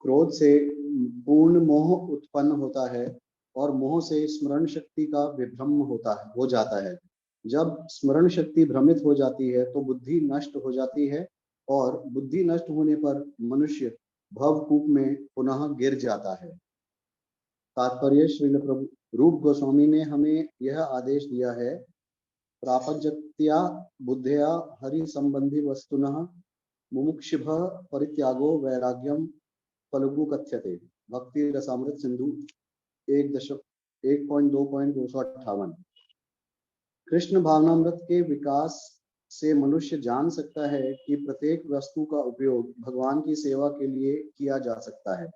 क्रोध से पूर्ण मोह उत्पन्न होता है और मोह से स्मरण शक्ति का विभ्रम हो जाता है। जब स्मरण शक्ति भ्रमित हो जाती है तो बुद्धि नष्ट हो जाती है और बुद्धि नष्ट होने पर मनुष्य भवकूप में पुनः गिर जाता है। तात्पर्य, श्रील प्रभु रूप गोस्वामी ने हमें यह आदेश दिया है, प्रापंचक्त्या बुद्धया हरि संबंधी वस्तुनः मुमुक्षुभः परित्यागो वैराग्यम फल्गु कथ्यते। भक्ति रसामृत सिंधु 1.2.258। कृष्ण भावनामृत के विकास से मनुष्य जान सकता है कि प्रत्येक वस्तु का उपयोग भगवान की सेवा के लिए किया जा सकता है।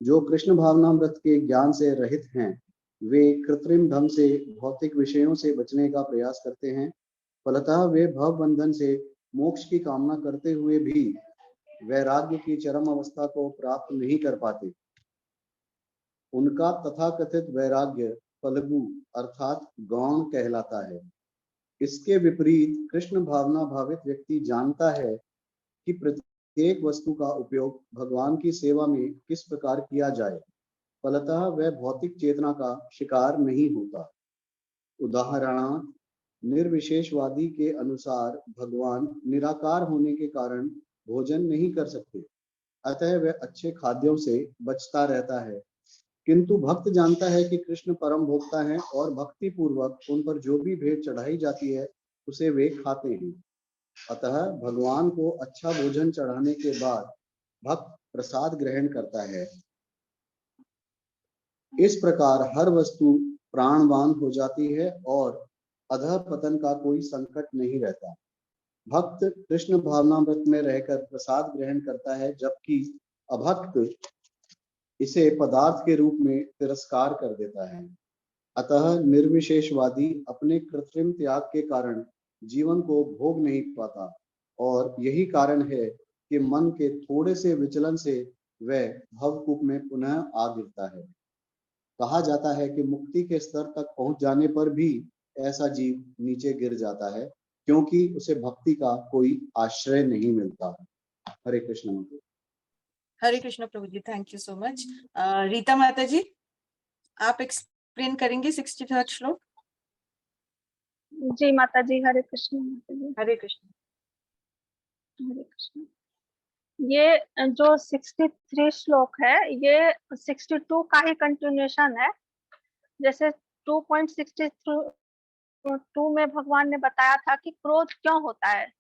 जो कृष्ण भावनामृत के ज्ञान से रहित हैं वे कृत्रिम ढंग से भौतिक विषयों से बचने का प्रयास करते हैं। फलतः वे भव बंधन से मोक्ष की कामना करते हुए भी वैराग्य की चरम अवस्था को प्राप्त नहीं कर पाते। उनका तथाकथित वैराग्य फल्गु अर्थात गौण कहलाता है। इसके विपरीत कृष्ण भावना भावित व्यक्ति जानता है कि प्रत्येक वस्तु का उपयोग भगवान की सेवा में किस प्रकार किया जाए। फलतः वह भौतिक चेतना का शिकार नहीं होता। उदाहरणार्थ, निर्विशेषवादी के अनुसार भगवान निराकार होने के कारण भोजन नहीं कर सकते, अतः वह अच्छे खाद्यों से बचता रहता है। किंतु भक्त जानता है कि कृष्ण परम भोक्ता हैं और भक्ति पूर्वक उन पर जो भी भेंट चढ़ाई जाती है उसे वे खाते हैं। अतः भगवान को अच्छा भोजन चढ़ाने के बाद भक्त प्रसाद ग्रहण करता है। इस प्रकार हर वस्तु प्राणवान हो जाती है और अधः पतन का कोई संकट नहीं रहता। भक्त कृष्ण भावनामृत में रहकर प्रसाद ग्रहण करता है, जबकि अभक्त इसे पदार्थ के रूप में तिरस्कार कर देता है। अतः निर्विशेषवादी अपने कृत्रिम त्याग के कारण जीवन को भोग नहीं पाता और यही कारण है कि मन के थोड़े से विचलन से वह भवकूप में पुनः आ गिरता है। कहा जाता है कि मुक्ति के स्तर तक पहुंच जाने पर भी ऐसा जीव नीचे गिर जाता है, क्योंकि उसे भक्ति का कोई आश्रय नहीं मिलता। हरे कृष्ण। हरे कृष्ण प्रभु जी, thank you so much. Rita माता जी, आप एक्सप्लेन करेंगे 63rd श्लोक? जी माता जी, हरे कृष्ण माता जी। हरे कृष्ण। हरे कृष्ण। ये जो 63 श्लोक है ये 62 का ही कंटिन्यूएशन है। जैसे 2.62 में भगवान ने बताया था कि क्रोध क्यों होता है,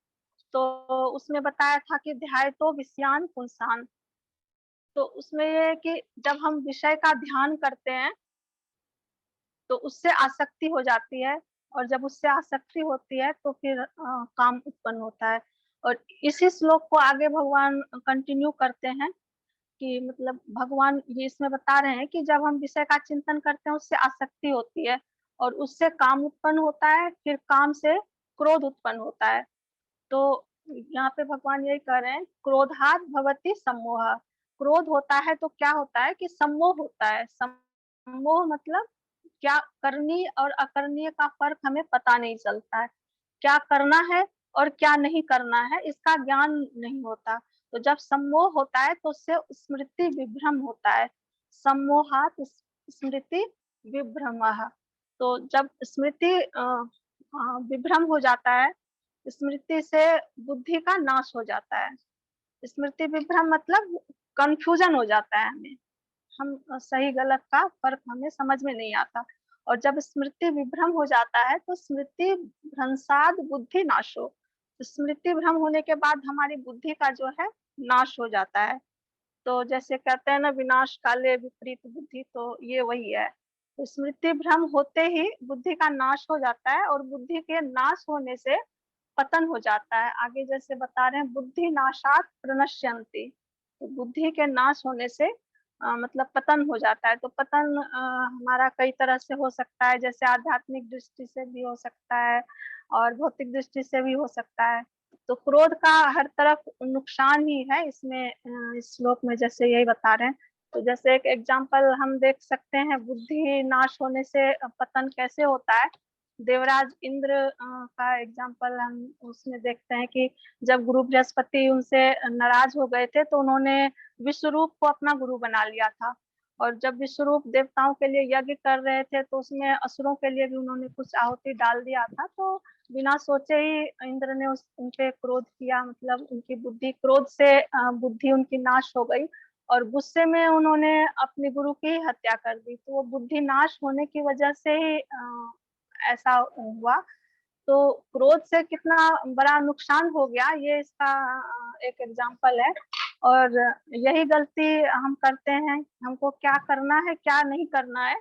तो उसमें बताया था कि ध्याय तो विषयान पुंसान। तो उसमें ये है कि जब हम विषय का ध्यान करते हैं तो उससे आसक्ति हो जाती है, और जब उससे आसक्ति होती है तो फिर काम उत्पन्न होता है। और इसी श्लोक को आगे भगवान कंटिन्यू करते हैं कि मतलब भगवान ये इसमें बता रहे हैं कि जब हम विषय का चिंतन करते हैं उससे आसक्ति होती है और उससे काम उत्पन्न होता है, फिर काम से क्रोध उत्पन्न होता है। तो यहाँ पे भगवान यही कह रहे हैं, क्रोधात भवति सम्मोह। क्रोध होता है तो क्या होता है कि सम्मोह होता है। सम्मोह मतलब क्या करनीय और अकरणीय का फर्क हमें पता नहीं चलता है, क्या करना है और क्या नहीं करना है इसका ज्ञान नहीं होता। तो जब सम्मोह होता है तो उससे स्मृति विभ्रम होता है। सम्मोहात स्मृति विभ्रमः। तो जब स्मृति विभ्रम हो जाता है, स्मृति से बुद्धि का नाश हो जाता है। स्मृति विभ्रम मतलब कंफ्यूजन हो जाता है, हम सही गलत का फर्क हमें समझ में नहीं आता। और जब स्मृति विभ्रम हो जाता है तो स्मृति भ्रंशाद बुद्धि नाशो। स्मृति भ्रम होने के बाद हमारी बुद्धि का जो है नाश हो जाता है। तो जैसे कहते हैं ना, विनाश काले विपरीत बुद्धि, तो ये वही है। तो स्मृति भ्रम होते ही बुद्धि का नाश हो जाता है और बुद्धि के नाश होने से पतन हो जाता है। आगे जैसे बता रहे हैं, बुद्धि नाशात प्रणश्यन्ति। तो बुद्धि के नाश होने से मतलब पतन हो जाता है। तो पतन हमारा कई तरह से हो सकता है, जैसे आध्यात्मिक दृष्टि से भी हो सकता है और भौतिक दृष्टि से भी हो सकता है। तो क्रोध का हर तरफ नुकसान ही है इसमें। इस श्लोक में जैसे यही बता रहे हैं। तो जैसे एक एग्जांपल हम देख सकते हैं, बुद्धि नाश होने से पतन कैसे होता है। देवराज इंद्र का एग्जाम्पल हम उसमें देखते हैं कि जब गुरु बृहस्पति उनसे नाराज हो गए थे तो उन्होंने विश्वरूप को अपना गुरु बना लिया था। और जब विश्वरूप देवताओं के लिए यज्ञ कर रहे थे तो उसमें असुरों के लिए भी उन्होंने कुछ आहुति डाल दिया था। तो बिना सोचे ही इंद्र ने उन पे क्रोध किया, मतलब उनकी बुद्धि, क्रोध से बुद्धि उनकी नाश हो गई और गुस्से में उन्होंने अपने गुरु की हत्या कर दी। तो वो बुद्धि नाश होने की वजह से ही ऐसा हुआ। तो क्रोध से कितना बड़ा नुकसान हो गया ये इसका एक एग्जाम्पल है। और यही गलती हम करते हैं, हमको क्या करना है क्या नहीं करना है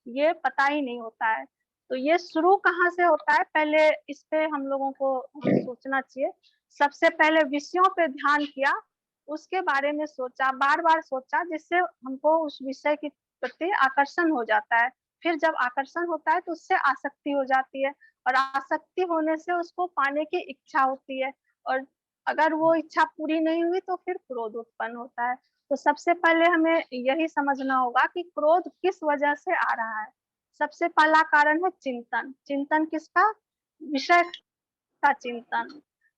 ये पता ही नहीं होता है। तो ये शुरू कहाँ से होता है, पहले इस पे हम लोगों को सोचना चाहिए। सबसे पहले विषयों पे ध्यान किया, उसके बारे में सोचा, बार बार सोचा, जिससे हमको उस विषय के प्रति आकर्षण हो जाता है। फिर जब आकर्षण होता है तो उससे आसक्ति हो जाती है और आसक्ति होने से उसको पाने की इच्छा होती है और अगर वो इच्छा पूरी नहीं हुई तो फिर क्रोध उत्पन्न होता है। तो सबसे पहले हमें यही समझना होगा कि क्रोध किस वजह से आ रहा है। सबसे पहला कारण है चिंतन। चिंतन किसका? विषय का चिंतन।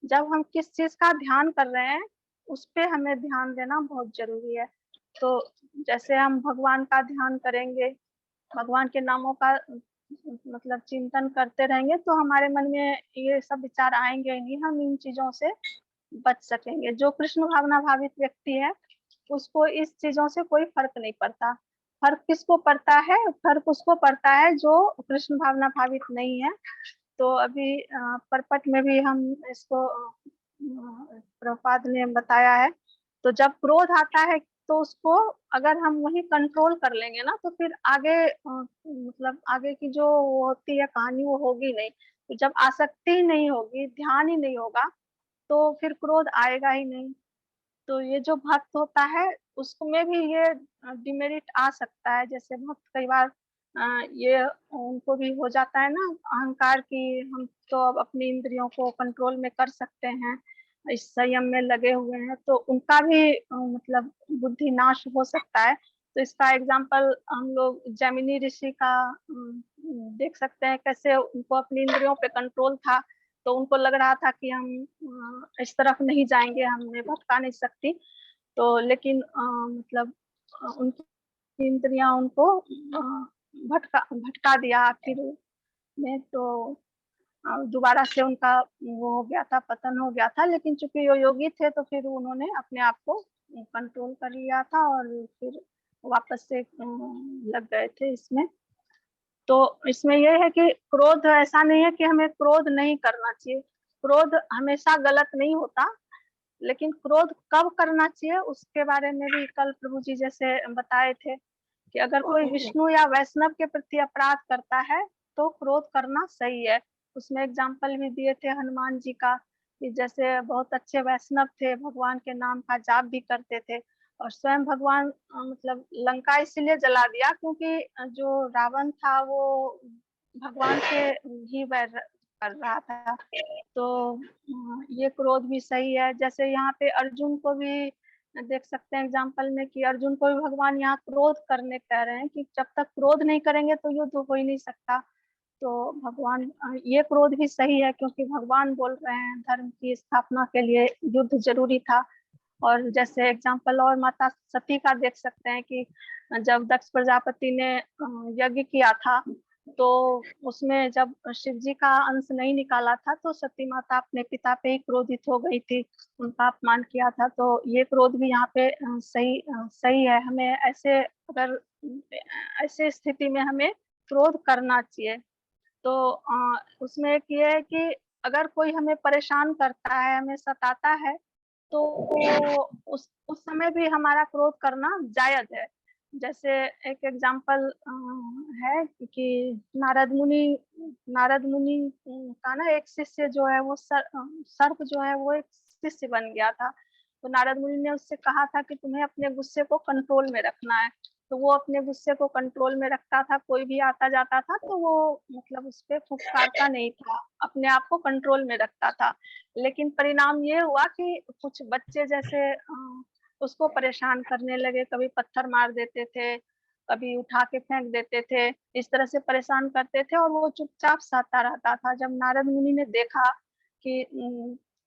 जब हम किस चीज का ध्यान कर रहे हैं उस पे हमें ध्यान देना बहुत जरूरी है। तो जैसे हम भगवान का ध्यान करेंगे, भगवान के नामों का मतलब चिंतन करते रहेंगे तो हमारे मन में ये सब विचार आएंगे ही नहीं, हम इन चीजों से बच सकेंगे। जो कृष्ण भावना भावित व्यक्ति है उसको इस चीजों से कोई फर्क नहीं पड़ता। फर्क किसको पड़ता है? फर्क उसको पड़ता है जो कृष्ण भावना भावित नहीं है। तो अभी परपट में भी हम इसको प्रभुपाद ने बताया है। तो जब क्रोध आता है तो उसको अगर हम वही कंट्रोल कर लेंगे ना तो फिर आगे मतलब आगे की जो होती है कहानी वो होगी नहीं। तो जब आसक्ति नहीं होगी, ध्यान ही नहीं होगा तो फिर क्रोध आएगा ही नहीं। तो ये जो भक्त होता है उसमें भी ये डिमेरिट आ सकता है। जैसे भक्त कई बार ये उनको भी हो जाता है ना अहंकार की, हम तो अब अपनी इंद्रियों को कंट्रोल में कर सकते हैं, इस संयम में लगे हुए हैं, तो उनका भी मतलब बुद्धि नाश हो सकता है। तो इसका एग्जाम्पल हम लोग जैमिनी ऋषि का देख सकते हैं, कैसे उनको अपनी इंद्रियों पे कंट्रोल था। तो उनको लग रहा था कि हम इस तरफ नहीं जाएंगे, हमने भटका नहीं सकती। तो लेकिन मतलब उनकी इंद्रियां उनको भटका भटका दिया आखिर में। तो दोबारा से उनका वो हो गया था, पतन हो गया था। लेकिन चूंकि वो योगी थे तो फिर उन्होंने अपने आप को कंट्रोल कर लिया था और फिर वापस से लग गए थे इसमें। तो इसमें यह है कि क्रोध ऐसा नहीं है कि हमें क्रोध नहीं करना चाहिए। क्रोध हमेशा गलत नहीं होता, लेकिन क्रोध कब करना चाहिए उसके बारे में भी कल प्रभु जी जैसे बताए थे कि अगर कोई विष्णु या वैष्णव के प्रति अपराध करता है तो क्रोध करना सही है। उसमें एग्जाम्पल भी दिए थे हनुमान जी का कि जैसे बहुत अच्छे वैष्णव थे, भगवान के नाम का जाप भी करते थे और स्वयं भगवान मतलब लंका इसलिए जला दिया क्योंकि जो रावण था वो भगवान से ही वैर कर रहा था। तो ये क्रोध भी सही है। जैसे यहाँ पे अर्जुन को भी देख सकते हैं एग्जाम्पल में कि अर्जुन को भी भगवान यहाँ क्रोध करने कह रहे हैं कि जब तक क्रोध नहीं करेंगे तो युद्ध हो ही नहीं सकता। तो भगवान ये क्रोध भी सही है क्योंकि भगवान बोल रहे हैं धर्म की स्थापना के लिए युद्ध जरूरी था। और जैसे एग्जाम्पल और माता सती का देख सकते हैं कि जब दक्ष प्रजापति ने यज्ञ किया था तो उसमें जब शिव जी का अंश नहीं निकाला था तो सती माता अपने पिता पे ही क्रोधित हो गई थी, उनका अपमान किया था। तो ये क्रोध भी यहाँ पे सही है। हमें ऐसे अगर ऐसे स्थिति में हमें क्रोध करना चाहिए। तो उसमें एक ये है कि अगर कोई हमें परेशान करता है, हमें सताता है तो उस समय भी हमारा क्रोध करना जायज है। जैसे एक एग्जाम्पल है कि नारद मुनि का ना एक शिष्य जो है वो सर्प जो है वो एक शिष्य बन गया था। तो नारद मुनि ने उससे कहा था कि तुम्हें अपने गुस्से को कंट्रोल में रखना है। तो वो अपने गुस्से को कंट्रोल में रखता था, कोई भी आता जाता था तो वो मतलब उस पर फुफकारता नहीं था, अपने आप को कंट्रोल में रखता था। लेकिन परिणाम ये हुआ कि कुछ बच्चे जैसे उसको परेशान करने लगे, कभी पत्थर मार देते थे कभी उठा के फेंक देते थे, इस तरह से परेशान करते थे और वो चुपचाप सहता रहता था। जब नारद मुनि ने देखा कि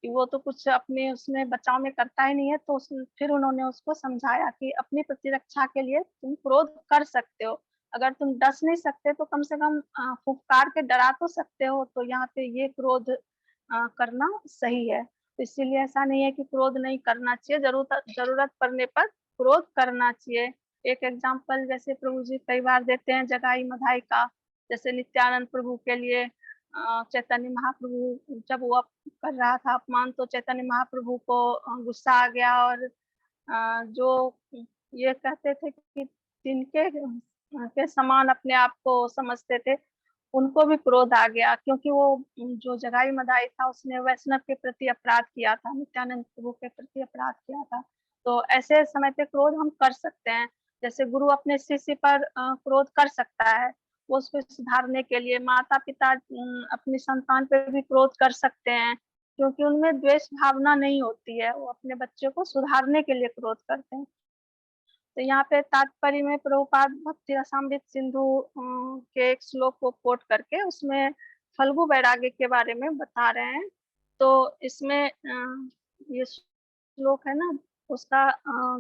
वो तो कुछ अपने उसमें बचाव में करता ही नहीं है, तो फिर उन्होंने उसको समझाया कि अपनी प्रतिरक्षा के लिए तुम क्रोध कर सकते हो। अगर तुम डस नहीं सकते तो कम से कम फुफकार के डरा तो सकते हो। तो यहाँ पे ये क्रोध करना सही है। तो इसीलिए ऐसा नहीं है कि क्रोध नहीं करना चाहिए, जरूरत पड़ने पर क्रोध करना चाहिए। एक एग्जाम्पल जैसे प्रभु जी कई बार देते हैं जगाई मधाई का, जैसे नित्यानंद प्रभु के लिए चैतन्य महाप्रभु जब वो कर रहा था अपमान, तो चैतन्य महाप्रभु को गुस्सा आ गया और जो ये कहते थे कि जिनके के समान अपने आप को समझते थे, उनको भी क्रोध आ गया, क्योंकि वो जो जगाई मदाई था उसने वैष्णव के प्रति अपराध किया था, नित्यानंद प्रभु के प्रति अपराध किया था। तो ऐसे समय पे क्रोध हम कर सकते हैं। जैसे गुरु अपने शिष्य पर क्रोध कर सकता है, वो उसको सुधारने के लिए। माता पिता अपनी संतान पे भी क्रोध कर सकते हैं, क्योंकि उनमें द्वेष भावना नहीं होती है, वो अपने बच्चे को सुधारने के लिए क्रोध करते हैं। तो यहाँ पे तात्पर्य में प्रभुपाद भक्ति रसामृत सिंधु के एक श्लोक को कोट करके उसमें फल्गु वैराग्य के बारे में बता रहे हैं। तो इसमें ये श्लोक है ना, उसका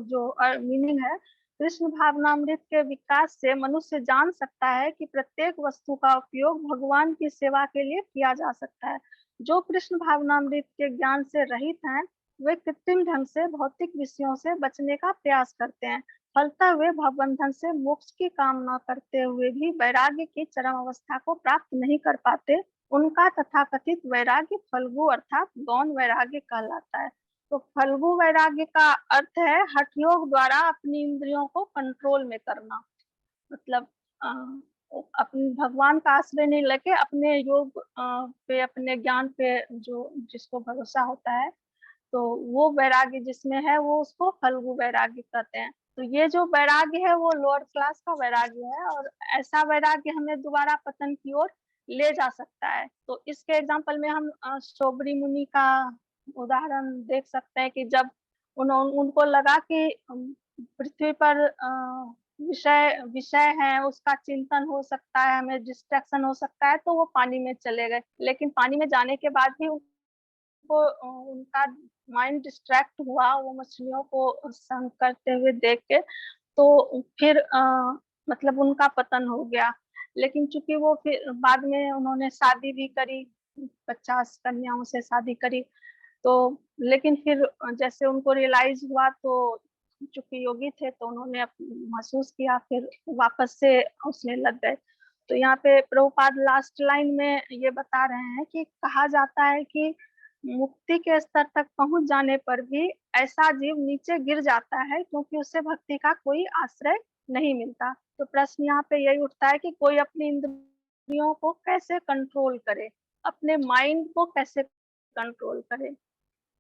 जो मीनिंग है, कृष्ण भावनामृत के विकास से मनुष्य जान सकता है कि प्रत्येक वस्तु का उपयोग भगवान की सेवा के लिए किया जा सकता है। जो कृष्ण भावनामृत के ज्ञान से रहित हैं, वे कृत्रिम ढंग से भौतिक विषयों से बचने का प्रयास करते हैं। फलतः वे भवबंधन से मोक्ष की कामना करते हुए भी वैराग्य की चरम अवस्था को प्राप्त नहीं कर पाते। उनका तथाकथित वैराग्य फल्गु अर्थात गौण वैराग्य कहलाता है। तो फल्गु वैराग्य का अर्थ है हठयोग द्वारा अपनी इंद्रियों को कंट्रोल में करना। मतलब अपने भगवान का आश्रय नहीं लेके अपने योग पे, अपने ज्ञान पे जो जिसको भरोसा होता है, तो वो वैराग्य जिसमें है वो उसको फल्गु वैराग्य कहते हैं। तो ये जो वैराग्य है वो लोअर क्लास का वैराग्य है, और ऐसा वैराग्य हमें दोबारा पतन की ओर ले जा सकता है। तो इसके एग्जाम्पल में हम शोबरी मुनि का उदाहरण देख सकते हैं कि जब उनको लगा कि पृथ्वी पर विषय विषय है, उसका चिंतन हो सकता है, हमें डिस्ट्रैक्शन हो सकता है, तो वो पानी में चले गए। लेकिन पानी में जाने के बाद भी उनको उनका माइंड डिस्ट्रैक्ट हुआ, वो मछलियों को संग करते हुए देख के, तो फिर मतलब उनका पतन हो गया। लेकिन चूंकि वो फिर बाद में उन्होंने शादी भी करी, 50 कन्याओं से शादी करी, तो लेकिन फिर जैसे उनको रियलाइज हुआ, तो चूंकि योगी थे तो उन्होंने महसूस किया, फिर वापस से उसमें लग गए। तो यहाँ पे प्रभुपाद लास्ट लाइन में ये बता रहे हैं कि कहा जाता है कि मुक्ति के स्तर तक पहुंच जाने पर भी ऐसा जीव नीचे गिर जाता है, क्योंकि उसे भक्ति का कोई आश्रय नहीं मिलता। तो प्रश्न यहाँ पे यही उठता है कि कोई अपनी इंद्रियों को कैसे कंट्रोल करे, अपने माइंड को कैसे कंट्रोल करे।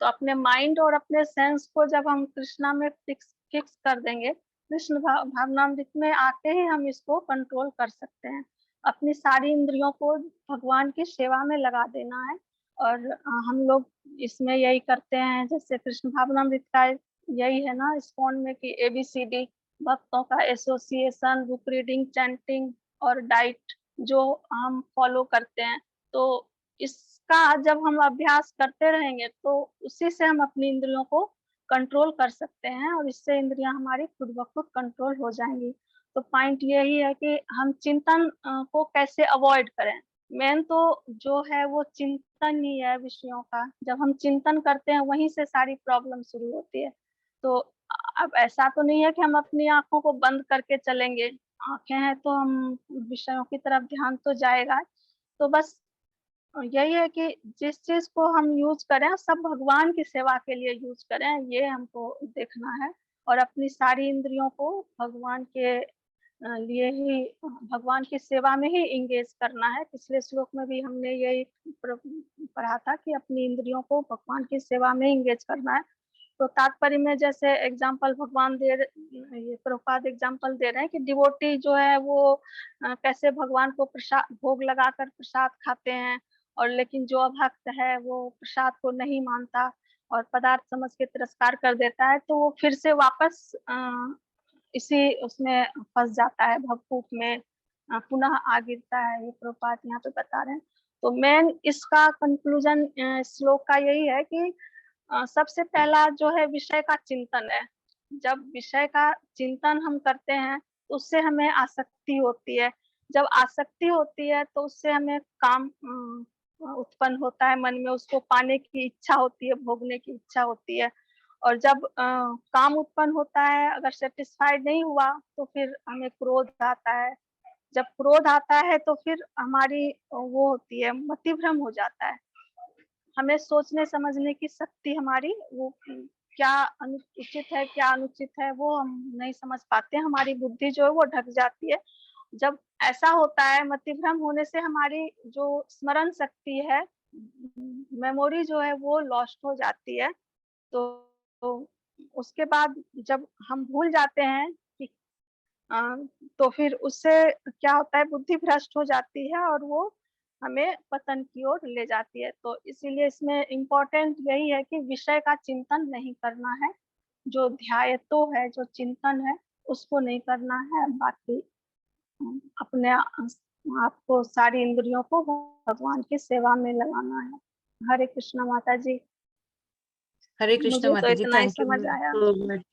तो अपने माइंड और अपने सेंस को जब हम कृष्णा में फिक्स कर देंगे, कृष्ण भावनामृत में आके ही हम इसको कंट्रोल कर सकते हैं। अपनी सारी इंद्रियों को भगवान की सेवा में लगा देना है। और हम लोग इसमें यही करते हैं, जैसे कृष्ण भावनामृत का यही है ना इस्कॉन में कि ABCD भक्तों का एसोसिएशन, बुक रीडिंग, चैंटिंग और डाइट जो हम फॉलो करते हैं। तो इसका जब हम अभ्यास करते रहेंगे तो उसी से हम अपनी इंद्रियों को कंट्रोल कर सकते हैं, और इससे इंद्रियां हमारी खुद ब खुद कंट्रोल हो जाएंगी। तो पॉइंट यही है कि हम चिंतन को कैसे अवॉइड करें। मेन तो जो है वो चिंतन ही है विषयों का। जब हम चिंतन करते हैं वहीं से सारी प्रॉब्लम शुरू होती है। तो अब ऐसा तो नहीं है कि हम अपनी आंखों को बंद करके चलेंगे, आंखें हैं तो हम विषयों की तरफ ध्यान तो जाएगा। तो बस यही है कि जिस चीज को हम यूज करें सब भगवान की सेवा के लिए यूज करें, ये हमको देखना है। और अपनी सारी इंद्रियों को भगवान के लिए ही, भगवान की सेवा में ही इंगेज करना है। पिछले श्लोक में भी हमने यही पढ़ा था कि अपनी इंद्रियों को भगवान की सेवा में इंगेज करना है। तो तात्पर्य में जैसे एग्जाम्पल भगवान ये प्रभुपाद एग्जाम्पल दे रहे हैं कि डिवोटी जो है वो कैसे भगवान को प्रसाद भोग लगाकर प्रसाद खाते हैं, और लेकिन जो अभक्त है वो प्रसाद को नहीं मानता और पदार्थ समझ के तिरस्कार कर देता है, तो वो फिर से वापस इसी उसमें फंस जाता है, भवकूप में पुनः आ गिरता है। ये प्रभुपाद यहाँ पे बता रहे हैं। तो मेन इसका कंक्लूजन श्लोक का यही है कि सबसे पहला जो है विषय का चिंतन है। जब विषय का चिंतन हम करते हैं तो उससे हमें आसक्ति होती है। जब आसक्ति होती है तो उससे हमें काम उत्पन्न होता है मन में, उसको पाने की इच्छा होती है, भोगने की इच्छा होती है। और जब काम उत्पन्न होता है, अगर सेटिस्फाइड नहीं हुआ तो फिर हमें क्रोध आता है। जब क्रोध आता है तो फिर हमारी वो होती है, मतिभ्रम हो जाता है। हमें सोचने समझने की शक्ति हमारी वो क्या उचित है क्या अनुचित है वो हम नहीं समझ पाते, हमारी बुद्धि जो है वो ढक जाती है। जब ऐसा होता है, मतिभ्रम होने से हमारी जो स्मरण शक्ति है, मेमोरी जो है वो लॉस्ट हो जाती है। तो उसके बाद जब हम भूल जाते हैं कि तो फिर उससे क्या होता है, बुद्धि भ्रष्ट हो जाती है और वो हमें पतन की ओर ले जाती है। तो इसीलिए इसमें इम्पोर्टेंट यही है कि विषय का चिंतन नहीं करना है, जो ध्यायतो है, जो चिंतन है उसको नहीं करना है। बाकी अपने आपको सारी इंद्रियों को भगवान की सेवा में लगाना है। हरे कृष्णा माता जी। हरे कृष्ण मुझे तो माता जी, इतना ही थैंक यू समझ आया। तो मच।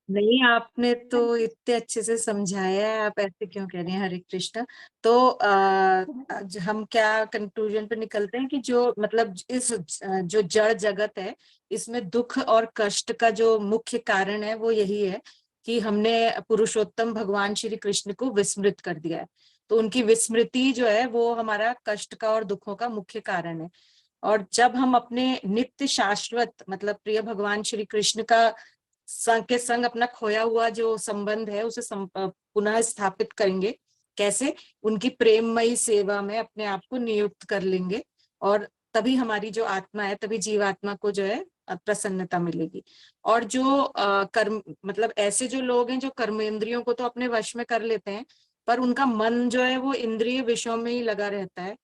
नहीं, आपने तो इतने अच्छे से समझाया है, आप ऐसे क्यों कह रहे हैं। हरे कृष्ण। तो आज हम क्या कंक्लूजन पे निकलते हैं कि जो मतलब इस जो जड़ जगत है, इसमें दुख और कष्ट का जो मुख्य कारण है वो यही है कि हमने पुरुषोत्तम भगवान श्री कृष्ण को विस्मृत कर दिया है। तो उनकी विस्मृति जो है वो हमारा कष्ट का और दुखों का मुख्य कारण है। और जब हम अपने नित्य शाश्वत मतलब प्रिय भगवान श्री कृष्ण का संग के संग अपना खोया हुआ जो संबंध है उसे पुनः स्थापित करेंगे, कैसे? उनकी प्रेममयी सेवा में अपने आप को नियुक्त कर लेंगे, और तभी हमारी जो आत्मा है, तभी जीवात्मा को जो है प्रसन्नता मिलेगी। और जो कर्म मतलब ऐसे जो लोग हैं जो कर्मेंद्रियों को तो अपने वश में कर लेते हैं, पर उनका मन जो है वो इंद्रिय विषयों में ही लगा रहता है,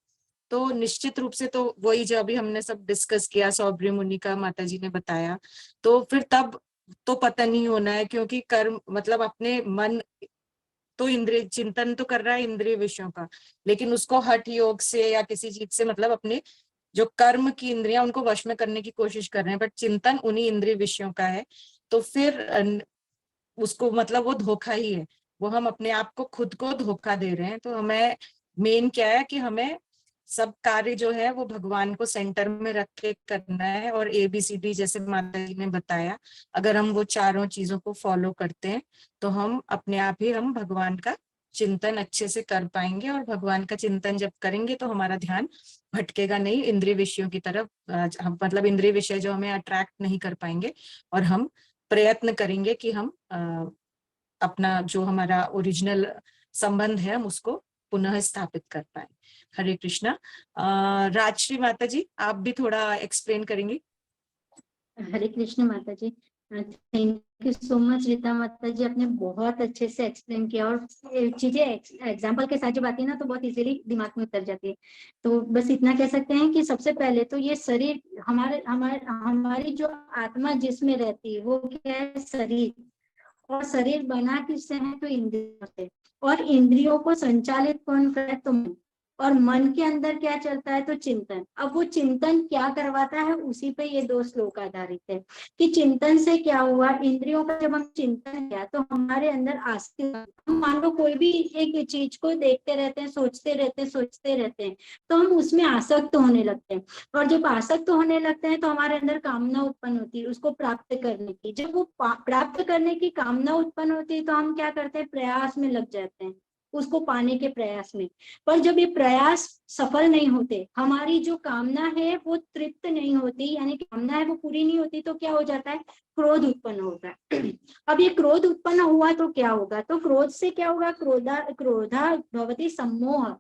तो निश्चित रूप से तो वही जो अभी हमने सब डिस्कस किया, सौभ्री मुनि का माता जी ने बताया, तो फिर तब तो पतन ही होना है। क्योंकि कर्म मतलब अपने मन तो इंद्रिय चिंतन तो कर रहा है इंद्रिय विषयों का, लेकिन उसको हठ योग से या किसी चीज से मतलब अपने जो कर्म की इंद्रियां उनको वश में करने की कोशिश कर रहे हैं, बट चिंतन उन्हीं इंद्रिय विषयों का है। तो फिर उसको मतलब वो धोखा ही है, वो हम अपने आप को खुद को धोखा दे रहे हैं। तो हमें मेन क्या है कि हमें सब कार्य जो है वो भगवान को सेंटर में रख के करना है, और ABCD जैसे माता जी ने बताया, अगर हम वो चारों चीजों को फॉलो करते हैं तो हम अपने आप ही हम भगवान का चिंतन अच्छे से कर पाएंगे। और भगवान का चिंतन जब करेंगे तो हमारा ध्यान भटकेगा नहीं इंद्रिय विषयों की तरफ, हम मतलब इंद्रिय विषय जो हमें अट्रैक्ट नहीं कर पाएंगे, और हम प्रयत्न करेंगे कि हम अपना जो हमारा ओरिजिनल संबंध है हम उसको पुनः स्थापित कर पाए। हरे कृष्णा। राजश्री माता जी, आप भी थोड़ा एक्सप्लेन करेंगे। हरे कृष्ण माता जी, thank you so much Rita माता जी, आपने बहुत अच्छे से एक्सप्लेन किया, और चीजें एग्जाम्पल के साथ जब आती है ना तो बहुत इजीली दिमाग में उतर जाती है। तो बस इतना कह सकते हैं कि सबसे पहले तो ये शरीर हमारी जो आत्मा जिसमें रहती है वो क्या है, शरीर। और शरीर बना किससे है, तो इंद्रियों से। और इंद्रियों को संचालित कौन करे, तो मन। और मन के अंदर क्या चलता है, तो चिंतन। अब वो चिंतन क्या करवाता है, उसी पे ये दो श्लोक आधारित है कि चिंतन से क्या हुआ, इंद्रियों का जब हम चिंतन किया तो हमारे अंदर आसक्ति। हम मान लो कोई भी एक चीज को देखते रहते हैं, सोचते रहते हैं, तो हम उसमें आसक्त होने लगते हैं। और जब आसक्त होने लगते हैं तो हमारे अंदर कामना उत्पन्न होती है उसको प्राप्त करने की। जब वो प्राप्त करने की कामना उत्पन्न होती है तो हम क्या करते हैं, प्रयास में लग जाते हैं उसको पाने के प्रयास में। पर जब ये प्रयास सफल नहीं होते, हमारी जो कामना है वो तृप्त नहीं होती, यानी कामना है वो पूरी नहीं होती, तो क्या हो जाता है, क्रोध उत्पन्न होता है। अब ये क्रोध उत्पन्न हुआ तो क्या होगा, तो क्रोध से क्या होगा, क्रोधा भवति सम्मोह।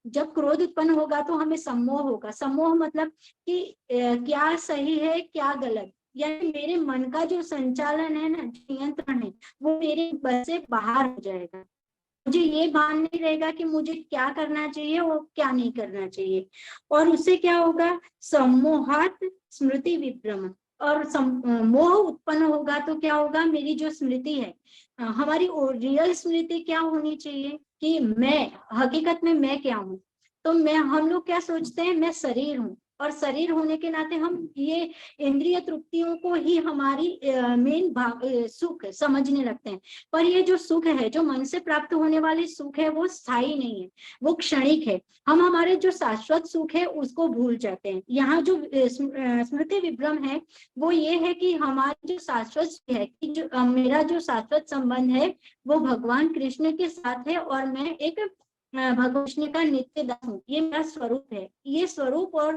जब क्रोध उत्पन्न होगा तो हमें सम्मोह होगा। सम्मोह मतलब कि क्या सही है क्या गलत, यानी मेरे मन का जो संचालन है ना, नियंत्रण है, वो मेरे बस से बाहर हो जाएगा। मुझे ये भान नहीं रहेगा कि मुझे क्या करना चाहिए और क्या नहीं करना चाहिए। और उससे क्या होगा, सम्मोहात स्मृति विभ्रम। और मोह उत्पन्न होगा तो क्या होगा, मेरी जो स्मृति है, हमारी रियल स्मृति क्या होनी चाहिए कि मैं हकीकत में मैं क्या हूँ। तो हम लोग क्या सोचते हैं, मैं शरीर हूँ, और शरीर होने के नाते हम ये इंद्रिय तृप्तियों को ही हमारी मेन सुख समझने लगते हैं। पर ये जो सुख है, जो मन से प्राप्त होने वाली सुख है, वो स्थायी नहीं है, वो क्षणिक है। हम हमारे जो शाश्वत सुख है उसको भूल जाते हैं। यहाँ जो स्मृति विभ्रम है वो ये है कि हमारी जो शाश्वत है कि जो मेरा जो शाश्वत संबंध है वो भगवान कृष्ण के साथ है, और मैं एक भगवान कृष्ण का नित्य दास हूँ, ये मेरा स्वरूप है। ये स्वरूप और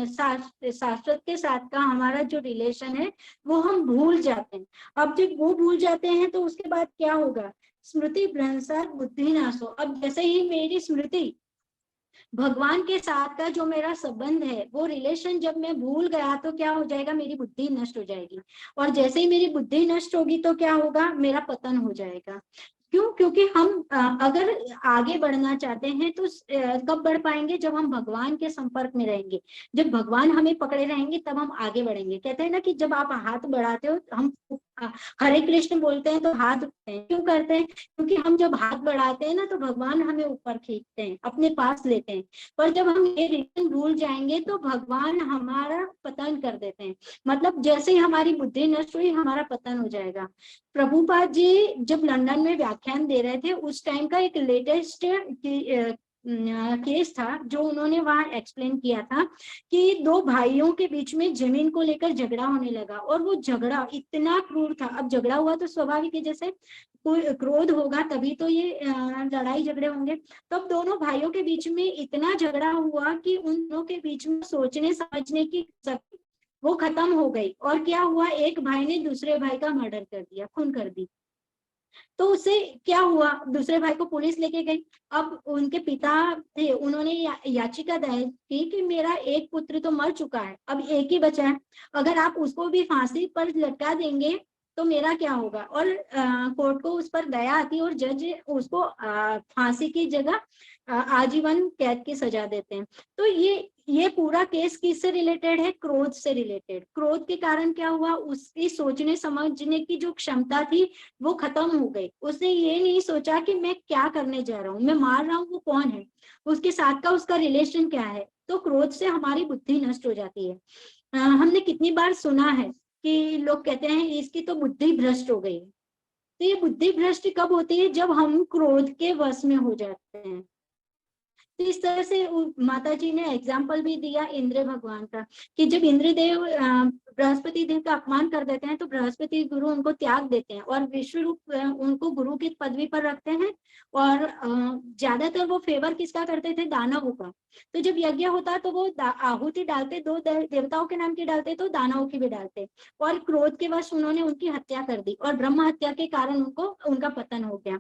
शाश्वत के साथ का हमारा जो रिलेशन है वो हम भूल जाते हैं। अब जब वो भूल जाते हैं तो उसके बाद क्या होगा, स्मृति भ्रंशात बुद्धि नाशो। अब जैसे ही मेरी स्मृति भगवान के साथ का जो मेरा संबंध है, वो रिलेशन जब मैं भूल गया तो क्या हो जाएगा, मेरी बुद्धि नष्ट हो जाएगी। और जैसे ही मेरी बुद्धि नष्ट होगी तो क्या होगा, मेरा पतन हो जाएगा। क्यों? क्योंकि हम अगर आगे बढ़ना चाहते हैं तो कब बढ़ पाएंगे, जब हम भगवान के संपर्क में रहेंगे, जब भगवान हमें पकड़े रहेंगे तब हम आगे बढ़ेंगे। कहते हैं ना कि जब आप हाथ बढ़ाते हो, हम हरे कृष्ण बोलते हैं तो हाथ उठते हैं, क्यों करते हैं? क्योंकि हम जब हाथ बढ़ाते हैं ना तो भगवान हमें ऊपर खींचते हैं, अपने पास लेते हैं। पर जब हम ये रिलेशन भूल जाएंगे तो भगवान हमारा पतन कर देते हैं। मतलब जैसे ही हमारी बुद्धि नष्ट हुई, हमारा पतन हो जाएगा। प्रभुपाद जी जब लंदन में व्याख्यान दे रहे थे, उस टाइम का एक लेटेस्ट केस था जो उन्होंने वहां एक्सप्लेन किया था कि दो भाइयों के बीच में जमीन को लेकर झगड़ा होने लगा, और वो झगड़ा इतना क्रूर था। अब झगड़ा हुआ तो स्वाभाविक है, जैसे कोई क्रोध होगा तभी तो ये लड़ाई झगड़े होंगे। तो अब दोनों भाइयों के बीच में इतना झगड़ा हुआ कि उन दोनों के बीच में सोचने समझने की शक्ति वो खत्म हो गई। और क्या हुआ, एक भाई ने दूसरे भाई का मर्डर कर दिया, खून कर दी। तो उससे क्या हुआ, दूसरे भाई को पुलिस लेके गई। अब उनके पिता थे, उन्होंने याचिका दायर की कि मेरा एक पुत्र तो मर चुका है, अब एक ही बचा है, अगर आप उसको भी फांसी पर लटका देंगे तो मेरा क्या होगा। और कोर्ट को उस पर दया आती और जज उसको फांसी की जगह आजीवन कैद की सजा देते हैं। तो ये पूरा केस किससे रिलेटेड है, क्रोध से रिलेटेड। क्रोध के कारण क्या हुआ, उसकी सोचने समझने की जो क्षमता थी वो खत्म हो गई। उसने ये नहीं सोचा कि मैं क्या करने जा रहा हूँ, मैं मार रहा हूँ वो कौन है, उसके साथ का उसका रिलेशन क्या है। तो क्रोध से हमारी बुद्धि नष्ट हो जाती है। हमने कितनी बार सुना है कि लोग कहते हैं इसकी तो बुद्धि भ्रष्ट हो गई। तो ये बुद्धि भ्रष्ट कब होती है, जब हम क्रोध के वश में हो जाते हैं। तो इस तरह से माता जी ने एग्जाम्पल भी दिया इंद्र भगवान का, कि जब इंद्रदेव बृहस्पति देव का अपमान कर देते हैं तो बृहस्पति गुरु उनको त्याग देते हैं और विश्व रूप उनको गुरु की पदवी पर रखते हैं। और ज्यादातर वो फेवर किसका करते थे, दानवों का। तो जब यज्ञ होता तो वो आहुति डालते, दो देवताओं के नाम की डालते तो दानवों की भी डालते। और क्रोध के वश उन्होंने उनकी हत्या कर दी और ब्रह्म हत्या के कारण उनका पतन हो गया।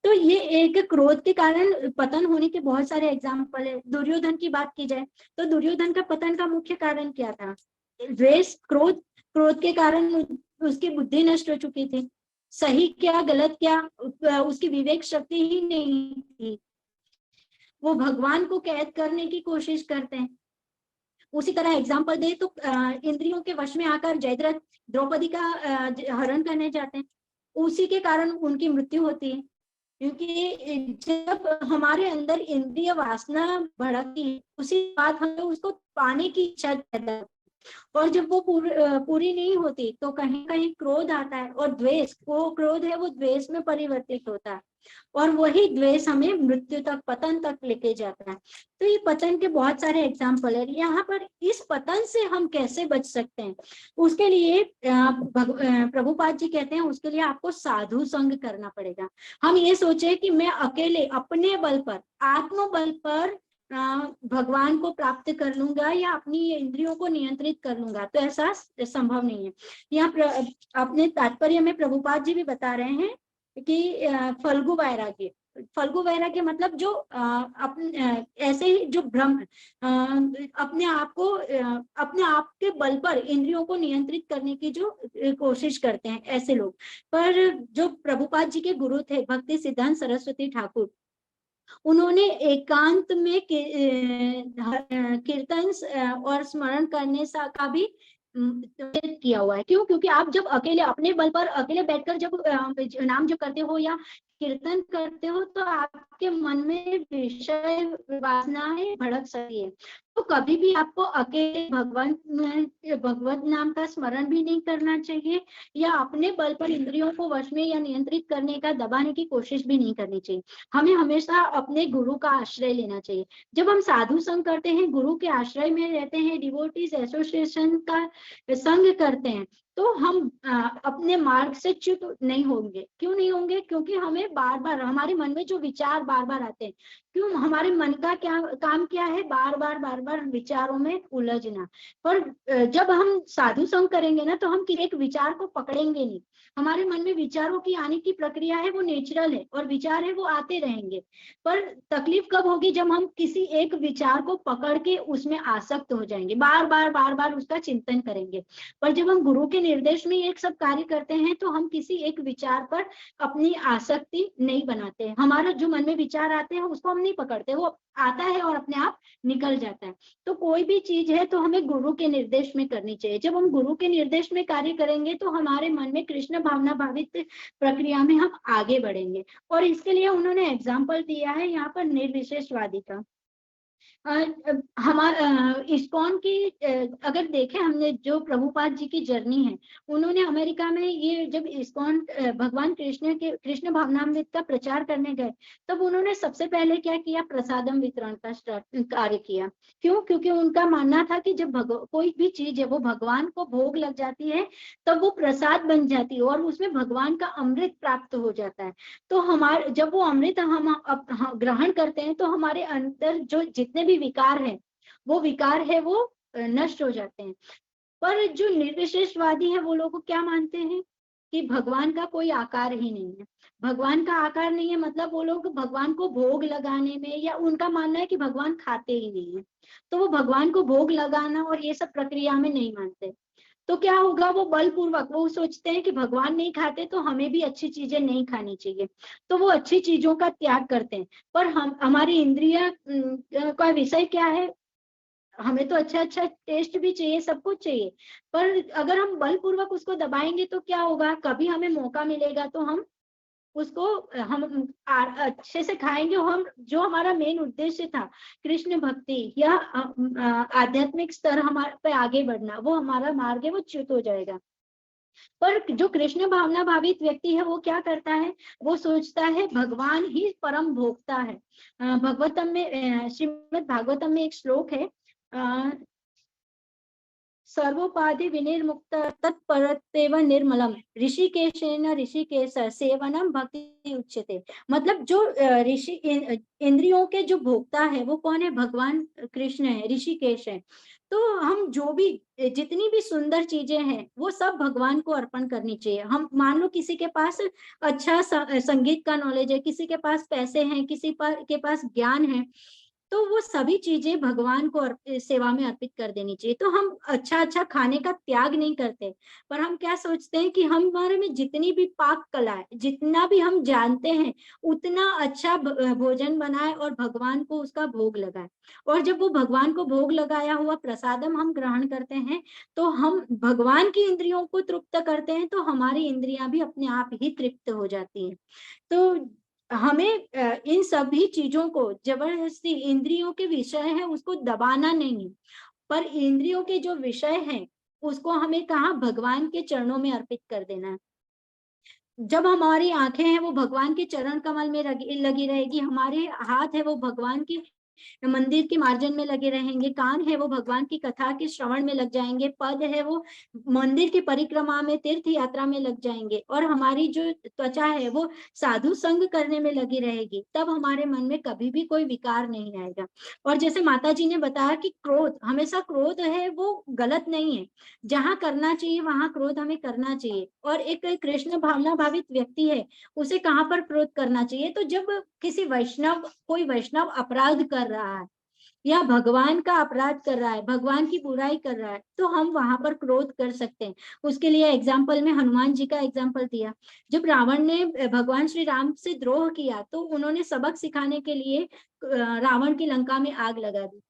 तो ये एक क्रोध के कारण पतन होने के बहुत सारे एग्जाम्पल है। दुर्योधन की बात की जाए तो दुर्योधन का पतन का मुख्य कारण क्या था, द्वेष, क्रोध। क्रोध के कारण उसकी बुद्धि नष्ट हो चुकी थी, सही क्या गलत क्या उसकी विवेक शक्ति ही नहीं थी। वो भगवान को कैद करने की कोशिश करते हैं। उसी तरह एग्जाम्पल दे तो इंद्रियों के वश में आकर जयद्रथ द्रौपदी का हरण करने जाते हैं, उसी के कारण उनकी मृत्यु होती है। क्योंकि जब हमारे अंदर इंद्रिय वासना भड़कती है, उसी बात हमें उसको पाने की इच्छा पैदा होती है। और जब वो पूरी नहीं होती तो कहीं कहीं क्रोध आता है, और द्वेष, वो क्रोध है वो द्वेष में परिवर्तित होता है, और वही द्वेष हमें मृत्यु तक, पतन तक लेके जाता है। तो ये पतन के बहुत सारे एग्जाम्पल है। यहाँ पर इस पतन से हम कैसे बच सकते हैं, उसके लिए प्रभुपाद जी कहते हैं उसके लिए आपको साधु संग करना पड़ेगा। हम ये सोचे कि मैं अकेले अपने बल पर, आत्मबल पर भगवान को प्राप्त कर लूंगा या अपनी इंद्रियों को नियंत्रित कर लूंगा, तो ऐसा संभव नहीं है। यहाँ अपने तात्पर्य में प्रभुपाद जी भी बता रहे हैं कि फल्गु वैराग्य, फल्गु वैराग्य मतलब जो ऐसे ही जो ब्रह्म अपने आप के बल पर इंद्रियों को नियंत्रित करने की जो कोशिश करते हैं, ऐसे लोग। पर जो प्रभुपाद जी के गुरु थे भक्ति सिद्धांत सरस्वती ठाकुर, उन्होंने एकांत में कीर्तन और स्मरण करने का भी किया हुआ है। क्यों? क्योंकि आप जब अकेले अपने बल पर अकेले बैठकर जब नाम जप करते हो या कीर्तन करते हो तो आपके मन में विषय वासनाएं भड़क सकती है। तो कभी भी आपको अकेले भगवत नाम का स्मरण भी नहीं करना चाहिए या अपने बल पर इंद्रियों को वश में या नियंत्रित करने का, दबाने की कोशिश भी नहीं करनी चाहिए। हमें हमेशा अपने गुरु का आश्रय लेना चाहिए। जब हम साधु संग करते हैं, गुरु के आश्रय में रहते हैं, डिवोटीज एसोसिएशन का संग करते हैं, तो हम अपने मार्ग से च्युत नहीं होंगे। क्यों नहीं होंगे? क्योंकि हमें बार बार हमारे मन में जो विचार बार बार आते हैं, क्यों? हमारे मन का क्या काम क्या है? बार बार विचारों में उलझना। पर जब हम साधु संग करेंगे ना, तो हम एक विचार को पकड़ेंगे नहीं। हमारे मन में विचारों की आने की प्रक्रिया है, वो नेचुरल है, और विचार है वो आते रहेंगे। पर तकलीफ कब होगी? जब हम किसी एक विचार को पकड़ के उसमें आसक्त हो जाएंगे, बार बार उसका चिंतन करेंगे। पर जब हम गुरु के निर्देश में ये सब कार्य करते हैं तो हम किसी एक विचार पर अपनी आसक्ति नहीं बनाते। हमारा जो मन में विचार आते हैं उसको हम नहीं पकड़ते, वो आता है और अपने आप निकल जाता है। तो कोई भी चीज है तो हमें गुरु के निर्देश में करनी चाहिए। जब हम गुरु के निर्देश में कार्य करेंगे तो हमारे मन में कृष्ण भावना भावित प्रक्रिया में हम आगे बढ़ेंगे। और इसके लिए उन्होंने एग्जाम्पल दिया है यहाँ पर निर्विशेषवादी का। हमारा इस्कॉन की अगर देखें, हमने जो प्रभुपाद जी की जर्नी है, उन्होंने अमेरिका में ये जब इस्कॉन भगवान कृष्ण भावनामृत का प्रचार करने गए, तब उन्होंने सबसे पहले क्या किया? प्रसादम वितरण का कार्य किया। क्यों? क्योंकि उनका मानना था कि जब कोई भी चीज है वो भगवान को भोग लग जाती है तब वो प्रसाद बन जाती है और उसमें भगवान का अमृत प्राप्त हो जाता है। तो हमारे जब वो अमृत हम ग्रहण करते हैं तो हमारे अंदर जो जितने भी विकार है वो नष्ट हो जाते हैं। पर जो निर्विशेषवादी है वो लोग क्या मानते हैं कि भगवान का कोई आकार ही नहीं है। भगवान का आकार नहीं है मतलब वो लोग भगवान को भोग लगाने में, या उनका मानना है कि भगवान खाते ही नहीं है, तो वो भगवान को भोग लगाना और ये सब प्रक्रिया में नहीं मानते। तो क्या होगा? वो बलपूर्वक वो सोचते हैं कि भगवान नहीं खाते तो हमें भी अच्छी चीजें नहीं खानी चाहिए, तो वो अच्छी चीजों का त्याग करते हैं। पर हमारी इंद्रिय का विषय क्या है? हमें तो अच्छा टेस्ट भी चाहिए, सब कुछ चाहिए, पर अगर हम बलपूर्वक उसको दबाएंगे तो क्या होगा? कभी हमें मौका मिलेगा तो हम उसको अच्छे से खाएंगे। हम जो हमारा मेन उद्देश्य था कृष्ण भक्ति या आध्यात्मिक स्तर हमारे पे आगे बढ़ना, वो हमारा मार्ग है वो च्युत हो जाएगा। पर जो कृष्ण भावना भावित व्यक्ति है वो क्या करता है? वो सोचता है भगवान ही परम भोक्ता है। भगवतम में श्रीमद् भागवतम में एक श्लोक है, सर्वोपाधि विनिर्मुक्त तत्परतेव निर्मलम ऋषिकेशेन ऋषिकेश सेवनम भक्ति उच्यते। मतलब जो ऋषि इंद्रियों के जो भोक्ता है वो कौन है? भगवान कृष्ण है, ऋषिकेश है। तो हम जो भी जितनी भी सुंदर चीजें हैं वो सब भगवान को अर्पण करनी चाहिए। हम मान लो किसी के पास अच्छा संगीत का नॉलेज है, किसी के पास पैसे हैं, किसी के पास ज्ञान है, तो वो सभी चीजें भगवान को सेवा में अर्पित कर देनी चाहिए। तो हम अच्छा खाने का त्याग नहीं करते, पर हम क्या सोचते हैं कि हमारे में जितनी भी पाक कला है, जितना भी हम जानते हैं, उतना अच्छा भोजन बनाए और भगवान को उसका भोग लगाए। और जब वो भगवान को भोग लगाया हुआ प्रसादम हम ग्रहण करते हैं तो हम भगवान की इंद्रियों को तृप्त करते हैं, तो हमारी इंद्रियां भी अपने आप ही तृप्त हो जाती हैं। तो हमें इन सभी चीजों को जबरदस्ती, इंद्रियों के विषय है उसको दबाना नहीं, पर इंद्रियों के जो विषय हैं उसको हमें कहाँ? भगवान के चरणों में अर्पित कर देना है। जब हमारी आंखें हैं वो भगवान के चरण कमल में लगी रहेगी, हमारे हाथ है वो भगवान की मंदिर के मार्जन में लगे रहेंगे, कान है वो भगवान की कथा के श्रवण में लग जाएंगे, पद है वो मंदिर की परिक्रमा में, तीर्थ यात्रा में लग जाएंगे, और हमारी जो त्वचा है वो साधु संग करने में लगी रहेगी। तब हमारे मन में कभी भी कोई विकार नहीं आएगा। और जैसे माता जी ने बताया कि क्रोध, हमेशा क्रोध है वो गलत नहीं है, जहाँ करना चाहिए वहां क्रोध हमें करना चाहिए। और एक कृष्ण भावना भावित व्यक्ति है उसे कहाँ पर क्रोध करना चाहिए? तो जब किसी कोई वैष्णव अपराध कर रहा है या भगवान का अपराध कर रहा है, भगवान की बुराई कर रहा है, तो हम वहां पर क्रोध कर सकते हैं। उसके लिए एग्जाम्पल में हनुमान जी का एग्जाम्पल दिया। जब रावण ने भगवान श्री राम से द्रोह किया तो उन्होंने सबक सिखाने के लिए रावण की लंका में आग लगा दी।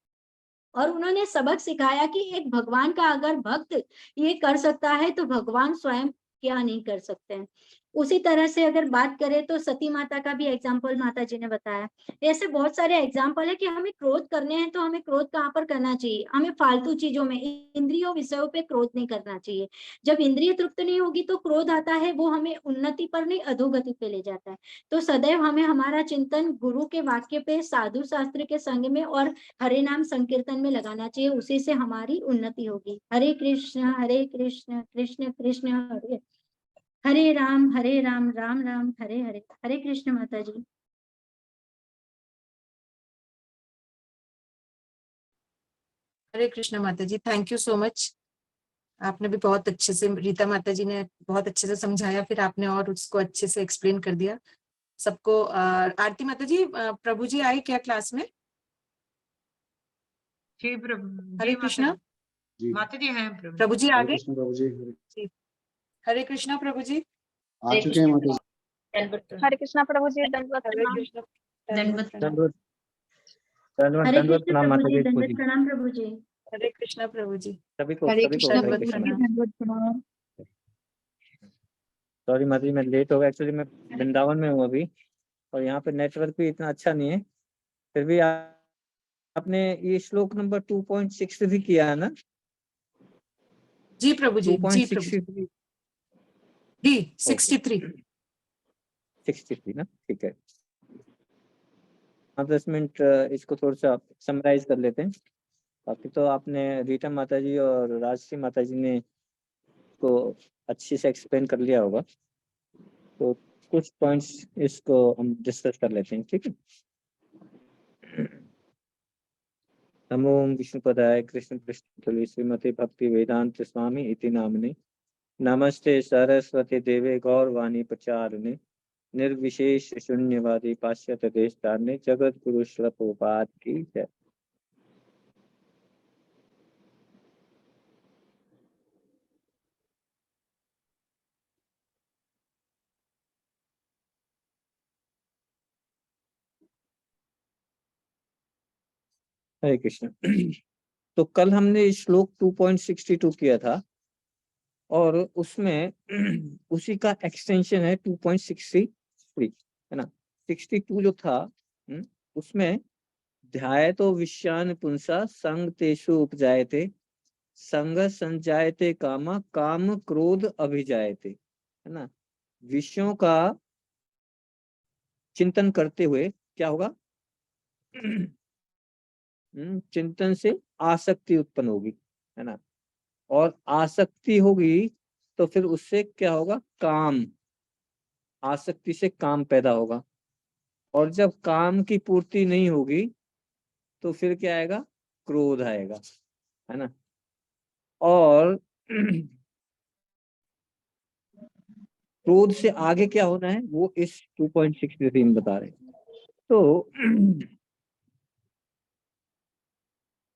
और उन्होंने सबक सिखाया कि एक भगवान का अगर भक्त ये कर सकता है तो भगवान स्वयं क्या नहीं कर सकते हैं। उसी तरह से अगर बात करें तो सती माता का भी एग्जाम्पल माता जी ने बताया। ऐसे बहुत सारे एग्जाम्पल है कि हमें क्रोध करने हैं तो हमें क्रोध कहाँ पर करना चाहिए, हमें फालतू चीजों में, इंद्रियों विषयों पे क्रोध नहीं करना चाहिए। जब इंद्रिय तृप्त नहीं होगी तो क्रोध आता है, वो हमें उन्नति पर नहीं अधोगति पे ले जाता है। तो सदैव हमें हमारा चिंतन गुरु के वाक्य पे, साधु शास्त्र के संग में और हरे नाम संकीर्तन में लगाना चाहिए, उसी से हमारी उन्नति होगी। हरे कृष्ण कृष्ण कृष्ण हरे राम राम राम हरे हरे। हरे कृष्ण माता जी। हरे कृष्ण माता जी, थैंक यू सो मच। आपने भी बहुत अच्छे से, रीता माता जी ने बहुत अच्छे से समझाया, फिर आपने और उसको अच्छे से एक्सप्लेन कर दिया सबको। आरती माता जी, प्रभु जी आए क्या क्लास में? जी प्रभु, हरे कृष्णा। जी माता जी हैं प्रभु। प्रभु जी आ हरे गए? कृष्ण प्रभु जी, हरे कृष्णा प्रभु जी। आ चुके हैं माता जी। हरे कृष्णा प्रभु जी, दंडवत हरे प्रणाम। कृष्णा। दंडवत दंडवत प्रणाम। हरे कृष्ण प्रभु जी, दंडवत प्रणाम प्रभु जी। हरे कृष्णा प्रभु जी। सभी को हरे सभी को कृष्ण हरे दंडवत कृष्ण। प्रणाम। सॉरी माता जी, मैं लेट हो गया, एक्चुअली मैं वृंदावन में हूँ अभी, और यहाँ पे नेटवर्क भी इतना अच्छा नहीं है। फिर भी आपने ये श्लोक नंबर 2.63 किया है ना? जी प्रभु जी, जी प्रभु 2.63 जी, 63। 63 ना, ठीक है। हाँ, 10 मिनट इसको थोड़ा सा समराइज कर लेते हैं। बाकी तो आपने, रीटा माता जी और राजश्री माता जी ने को अच्छे से एक्सप्लेन कर लिया होगा, तो कुछ पॉइंट्स इसको हम डिस्कस कर लेते हैं, ठीक है। नमो विष्णुपदाय कृष्ण पृष्ठतले श्रीमते भक्ति वेदांत स्वामी इति नामने नमस्ते सरस्वती देवे गौरवाणी प्रचारणे निर्विशेष शून्यवादी पाश्चात्य देशतारणे जगत गुरु श्री प्रभुपाद की जय। हरे कृष्ण। तो कल हमने श्लोक 2.62 किया था, और उसमें उसी का एक्सटेंशन है 2.63, है ना। 62 जो था, उसमें ध्यायतो विषयान पुंसा संग तेषु उपजायते संग संजायते कामा काम क्रोध अभिजायते, है ना। विषयों का चिंतन करते हुए क्या होगा? चिंतन से आसक्ति उत्पन्न होगी, है ना। और आसक्ति होगी तो फिर उससे क्या होगा? काम, आसक्ति से काम पैदा होगा। और जब काम की पूर्ति नहीं होगी तो फिर क्या आएगा? क्रोध आएगा, है ना। और क्रोध से आगे क्या होना है वो इस 2.63 में बता रहे हैं। तो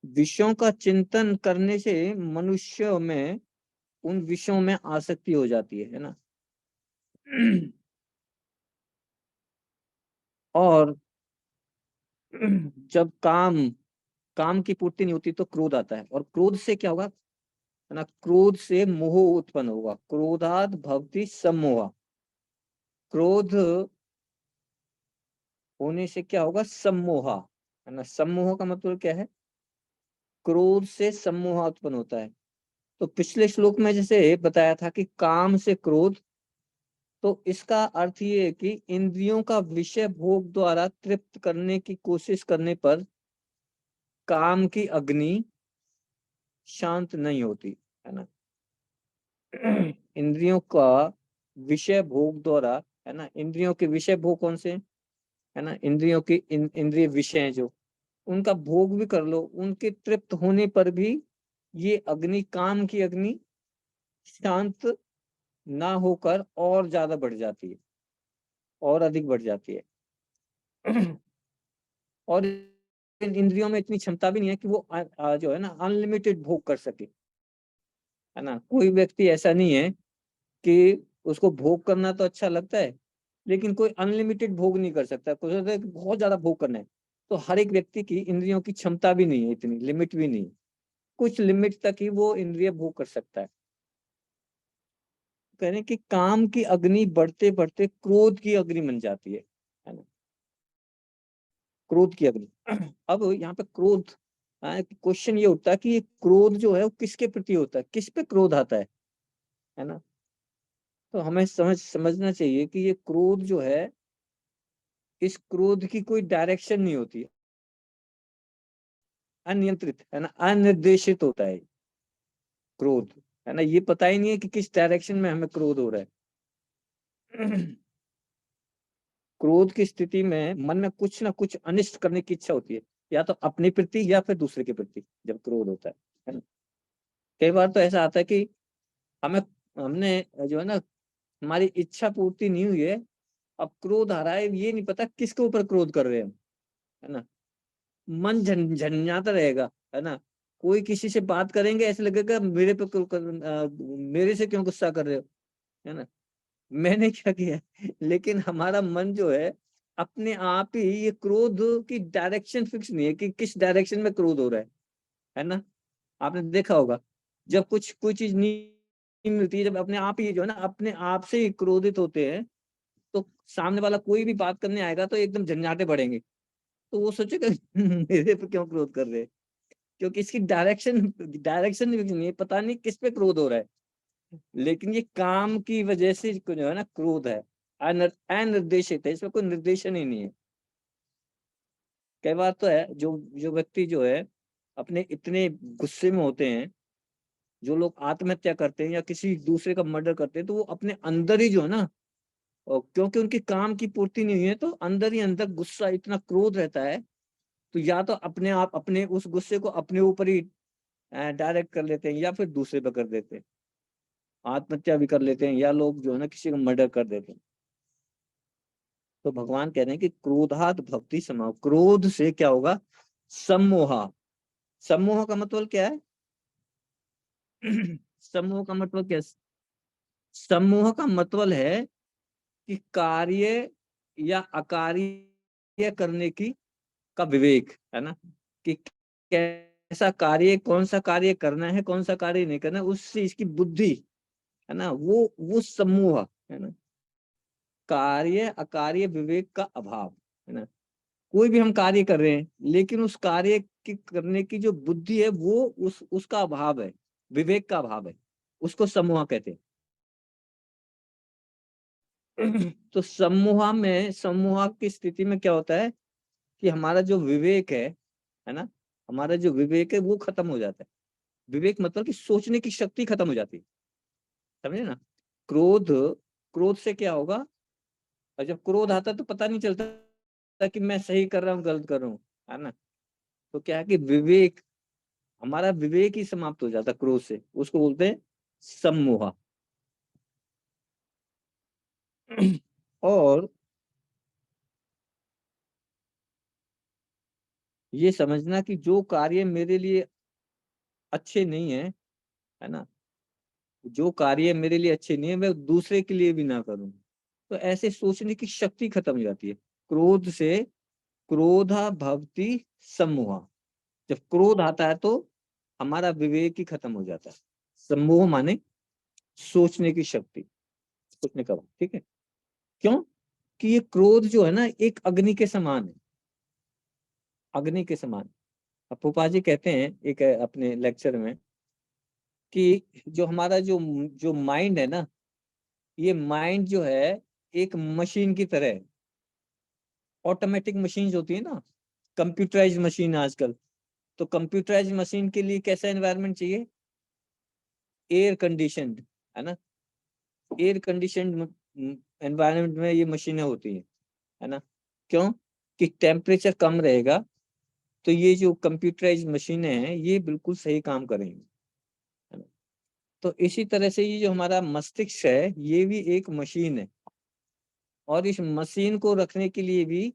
विषयों का चिंतन करने से मनुष्य में उन विषयों में आसक्ति हो जाती है ना। और जब काम की पूर्ति नहीं होती तो क्रोध आता है, और क्रोध से क्या होगा, है ना। क्रोध से मोह उत्पन्न होगा, क्रोधात भवति सम्मोह। क्रोध होने से क्या होगा? सम्मोह, है ना। सम्मोह का मतलब क्या है? क्रोध से सम्मोह उत्पन्न होता है। तो पिछले श्लोक में जैसे बताया था कि काम से क्रोध, तो इसका अर्थ ये है कि इंद्रियों का विषय भोग द्वारा तृप्त करने की कोशिश करने पर काम की अग्नि शांत नहीं होती, है ना। इंद्रियों का विषय भोग द्वारा, है ना। इंद्रियों के विषय भोग कौन से, है ना। इंद्रियों की इंद्रिय विषय जो, उनका भोग भी कर लो, उनके तृप्त होने पर भी ये अग्नि, काम की अग्नि शांत ना होकर और ज्यादा बढ़ जाती है, और अधिक बढ़ जाती है। और इन इंद्रियों में इतनी क्षमता भी नहीं है कि वो जो है ना अनलिमिटेड भोग कर सके, है ना। कोई व्यक्ति ऐसा नहीं है कि उसको भोग करना तो अच्छा लगता है, लेकिन कोई अनलिमिटेड भोग नहीं कर सकता। कुछ होता है कि बहुत ज्यादा भोग करना है, तो हर एक व्यक्ति की इंद्रियों की क्षमता भी नहीं है, इतनी लिमिट भी नहीं है, कुछ लिमिट तक ही वो इंद्रिय भोग कर सकता है। कह रहे हैं कि काम की अग्नि बढ़ते बढ़ते क्रोध की अग्नि बन जाती है ना, क्रोध की अग्नि। अब यहाँ पे क्रोध, क्वेश्चन ये उठता है कि ये क्रोध जो है वो किसके प्रति होता है, किस पे क्रोध आता है ना। तो हमें समझना चाहिए कि ये क्रोध जो है, इस क्रोध की कोई डायरेक्शन नहीं होती, अनियंत्रित है ना, अनिर्देशित होता है क्रोध, है ना। ये पता ही नहीं है कि किस डायरेक्शन में हमें क्रोध हो रहा है। क्रोध की स्थिति में मन में कुछ ना कुछ अनिष्ट करने की इच्छा होती है, या तो अपने प्रति या फिर दूसरे के प्रति, जब क्रोध होता है ना। कई बार तो ऐसा आता है कि हमने जो है ना, हमारी इच्छा पूर्ति नहीं हुई है, अब क्रोध आ रहा है, ये नहीं पता किसके ऊपर क्रोध कर रहे हैं हम, है ना। मन झंझाता रहेगा, है ना। कोई किसी से बात करेंगे, ऐसे लगेगा मेरे पे मेरे से क्यों गुस्सा कर रहे हो, है ना, मैंने क्या किया। लेकिन हमारा मन जो है अपने आप ही, ये क्रोध की डायरेक्शन फिक्स नहीं है कि किस डायरेक्शन में क्रोध हो रहा है ना। आपने देखा होगा, जब कोई चीज नहीं मिलती है, जब अपने आप ही जो है ना, अपने आप से ही क्रोधित होते हैं, तो सामने वाला कोई भी बात करने आएगा तो एकदम झंझाटे बढ़ेंगे, तो वो सोचेगा मेरे पे क्यों क्रोध कर रहे हैं, क्योंकि इसकी डायरेक्शन नहीं है, पता नहीं किस पे क्रोध हो रहा है। लेकिन ये काम की वजह से जो है ना क्रोध है, अनिर्देशित है, इसमें कोई निर्देशन ही नहीं है। कई बार तो है, जो व्यक्ति जो है अपने इतने गुस्से में होते हैं, जो लोग आत्महत्या करते हैं या किसी दूसरे का मर्डर करते हैं, तो वो अपने अंदर ही जो है ना, और क्योंकि उनकी काम की पूर्ति नहीं हुई है, तो अंदर ही अंदर गुस्सा, इतना क्रोध रहता है, तो या तो अपने आप अपने उस गुस्से को अपने ऊपर ही डायरेक्ट कर लेते हैं, या फिर दूसरे पर कर देते हैं, आत्महत्या भी कर लेते हैं, या लोग जो है ना किसी का मर्डर कर देते हैं। तो भगवान कह रहे हैं कि क्रोधात भक्ति समाओ, क्रोध से क्या होगा, सम्मोहा। सम्मोह का मतलब क्या है? सम्मोह का मतलब क्या है? सम्मोह का मतलब है कि कार्य या अकार्य करने की का विवेक, है ना, कि कैसा कार्य, कौन सा कार्य करना है, कौन सा कार्य नहीं करना है, उससे इसकी बुद्धि, है ना, वो समूह, है ना। कार्य अकार्य विवेक का अभाव, है ना। कोई भी हम कार्य कर रहे हैं, लेकिन उस कार्य की करने की जो बुद्धि है, वो उसका अभाव है, विवेक का अभाव है, उसको समूह कहते हैं। तो समूह की स्थिति में क्या होता है कि हमारा जो विवेक है ना, हमारा जो विवेक है वो खत्म हो जाता है। विवेक मतलब कि सोचने की शक्ति खत्म हो जाती है, समझे ना। क्रोध क्रोध से क्या होगा, और जब क्रोध आता है तो पता नहीं चलता कि मैं सही कर रहा हूँ गलत कर रहा हूँ, है ना। तो क्या है कि विवेक, हमारा विवेक ही समाप्त हो जाता है क्रोध से, उसको बोलते हैं सम्मोह। और ये समझना कि जो कार्य मेरे लिए अच्छे नहीं है ना, जो कार्य मेरे लिए अच्छे नहीं है, मैं दूसरे के लिए भी ना करूं, तो ऐसे सोचने की शक्ति खत्म हो जाती है। क्रोध से क्रोधा भवति सम्मोह, जब क्रोध आता है तो हमारा विवेक ही खत्म हो जाता है। सम्मोह माने सोचने की शक्ति, सोचने का, ठीक है। क्यों? कि ये क्रोध जो है ना, एक अग्नि के समान है, अग्नि के समान। अब फूफा जी कहते हैं एक अपने लेक्चर में कि जो हमारा जो जो माइंड है ना, ये माइंड जो है एक मशीन की तरह है। ऑटोमेटिक मशीन होती है ना, कंप्यूटराइज मशीन आजकल, तो कंप्यूटराइज मशीन के लिए कैसा एनवायरनमेंट चाहिए, एयर कंडीशनड, है ना। एयर कंडीशनड एनवायरनमेंट में ये मशीनें होती है ना। क्यों? कि टेम्परेचर कम रहेगा, तो ये जो कंप्यूटराइज मशीनें हैं ये बिल्कुल सही काम करेंगी, है ना। तो इसी तरह से ये जो हमारा मस्तिष्क है, ये भी एक मशीन है, और इस मशीन को रखने के लिए भी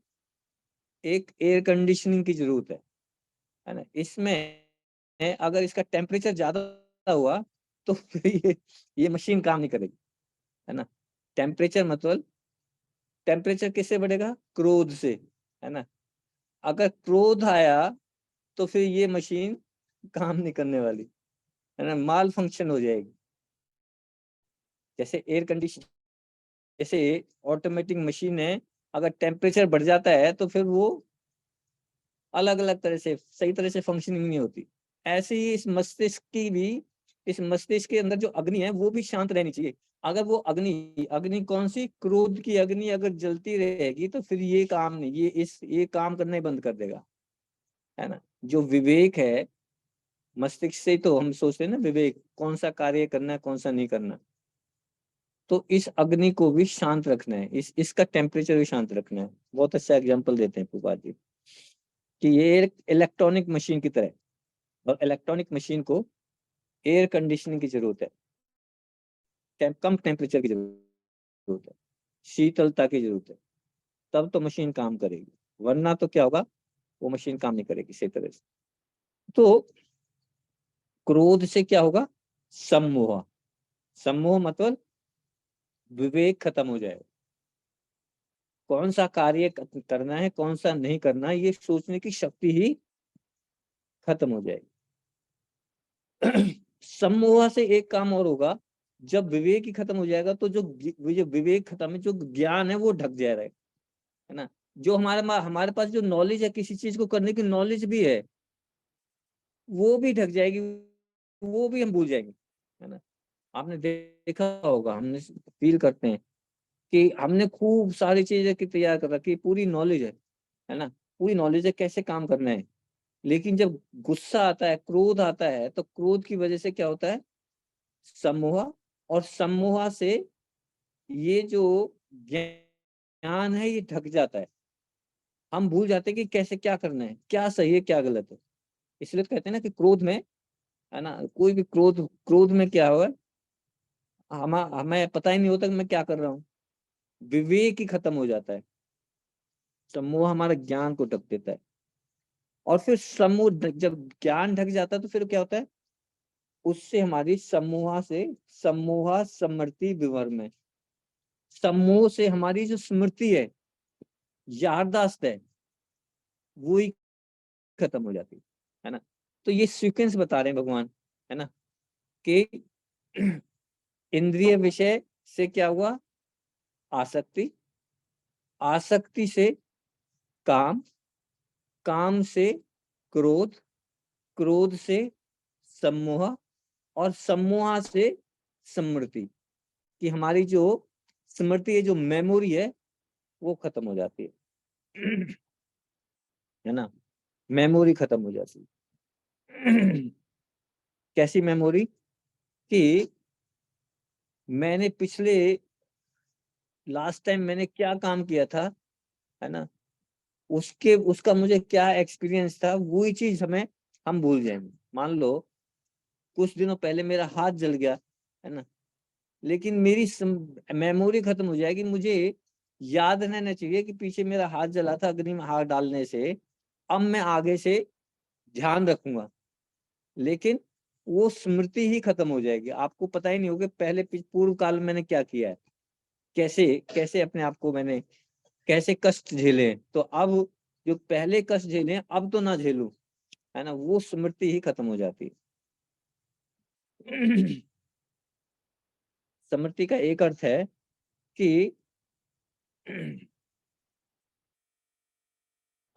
एक एयर कंडीशनिंग की जरूरत है ना। इसमें अगर इसका टेम्परेचर ज्यादा हुआ तो फिर ये मशीन काम नहीं करेगी, है ना। टेम्परेचर मतलब, टेम्परेचर किससे बढ़ेगा, क्रोध से, है ना। अगर क्रोध आया तो फिर ये मशीन काम नहीं करने वाली, है ना, माल फंक्शन हो जाएगी। जैसे एयर कंडीशन, जैसे ऑटोमेटिक मशीन है, अगर टेम्परेचर बढ़ जाता है तो फिर वो अलग अलग तरह से सही तरह से फंक्शनिंग नहीं होती। ऐसे ही इस मस्तिष्क की भी, इस मस्तिष्क के अंदर जो अग्नि है वो भी शांत रहनी चाहिए। अगर वो अग्नि, अग्नि कौन सी, क्रोध की अग्नि अगर जलती रहेगी तो फिर ये काम नहीं, ये काम करना ही बंद कर देगा, है ना। जो विवेक है, मस्तिष्क से तो हम सोचते हैं ना, विवेक कौन सा कार्य करना है, कौन सा नहीं करना। तो इस अग्नि को भी शांत रखना है, इसका टेम्परेचर भी शांत रखना है। बहुत अच्छा एग्जाम्पल देते हैं प्रभुपाद जी कि ये एक इलेक्ट्रॉनिक मशीन की तरह है, और इलेक्ट्रॉनिक मशीन को एयर कंडीशनिंग की जरूरत है, कम टेम्परेचर की जरूरत है, शीतलता की जरूरत है, तब तो मशीन काम करेगी, वरना तो क्या होगा, वो मशीन काम नहीं करेगी सही तरह से। तो क्रोध से क्या होगा, सम्मोह, सम्मोह मतलब विवेक खत्म हो जाएगा, कौन सा कार्य करना है, कौन सा नहीं करना, ये सोचने की शक्ति ही खत्म हो जाएगी। सम्मोह से एक काम और होगा, जब विवेक ही खत्म हो जाएगा तो जो विवेक खत्म है, जो ज्ञान है वो ढक जाएगा, है ना। जो हमारे पास जो नॉलेज है, किसी चीज को करने की नॉलेज भी है, वो भी ढक जाएगी, वो भी हम भूल जाएंगे, है ना। आपने देखा होगा, हमने फील करते हैं कि हमने खूब सारी चीजें की तैयार कर रखी, पूरी नॉलेज है ना, पूरी नॉलेज है कैसे काम करना है, लेकिन जब गुस्सा आता है, क्रोध आता है, तो क्रोध की वजह से क्या होता है, सम्मोह, और सम्मोह से ये जो ज्ञान है ये ढक जाता है, हम भूल जाते हैं कि कैसे क्या करना है, क्या सही है क्या गलत है। इसलिए तो कहते हैं ना कि क्रोध में, है ना, कोई भी क्रोध में क्या हुआ, हमें पता ही नहीं होता कि मैं क्या कर रहा हूँ, विवेक ही खत्म हो जाता है, सम्मोह हमारा ज्ञान को ढक देता है। और फिर जब ज्ञान ढक जाता है तो फिर क्या होता है, उससे हमारी सम्मोह स्मृति विवरण में, सम्मोह से हमारी जो स्मृति है, याददाश्त है, वो ही खत्म हो जाती है ना। तो ये सीक्वेंस बता रहे हैं भगवान, है ना, कि इंद्रिय विषय से क्या हुआ, आसक्ति, आसक्ति से काम, काम से क्रोध, क्रोध से सम्मोह, और सम्मोह से स्मृति, कि हमारी जो स्मृति है, जो मेमोरी है, वो खत्म हो जाती है ना, मेमोरी खत्म हो जाती है। कैसी मेमोरी, कि मैंने पिछले लास्ट टाइम मैंने क्या काम किया था, है ना, उसका मुझे क्या एक्सपीरियंस था, वही चीज हम भूल जाएंगे। मान लो कुछ दिनों पहले मेरा हाथ जल गया, है ना, लेकिन मेरी मेमोरी खत्म हो जाएगी, मुझे याद रहना चाहिए कि पीछे मेरा हाथ जला था अग्नि में हाथ डालने से, अब मैं आगे से ध्यान रखूंगा, लेकिन वो स्मृति ही खत्म हो जाएगी, आपको पता ही नहीं होगा पहले पूर्व काल में मैंने क्या किया है, कैसे कैसे अपने आप को मैंने कैसे कष्ट झेले। तो अब जो पहले कष्ट झेले अब तो ना झेलूं, है ना, वो स्मृति ही खत्म हो जाती है। स्मृति का एक अर्थ है कि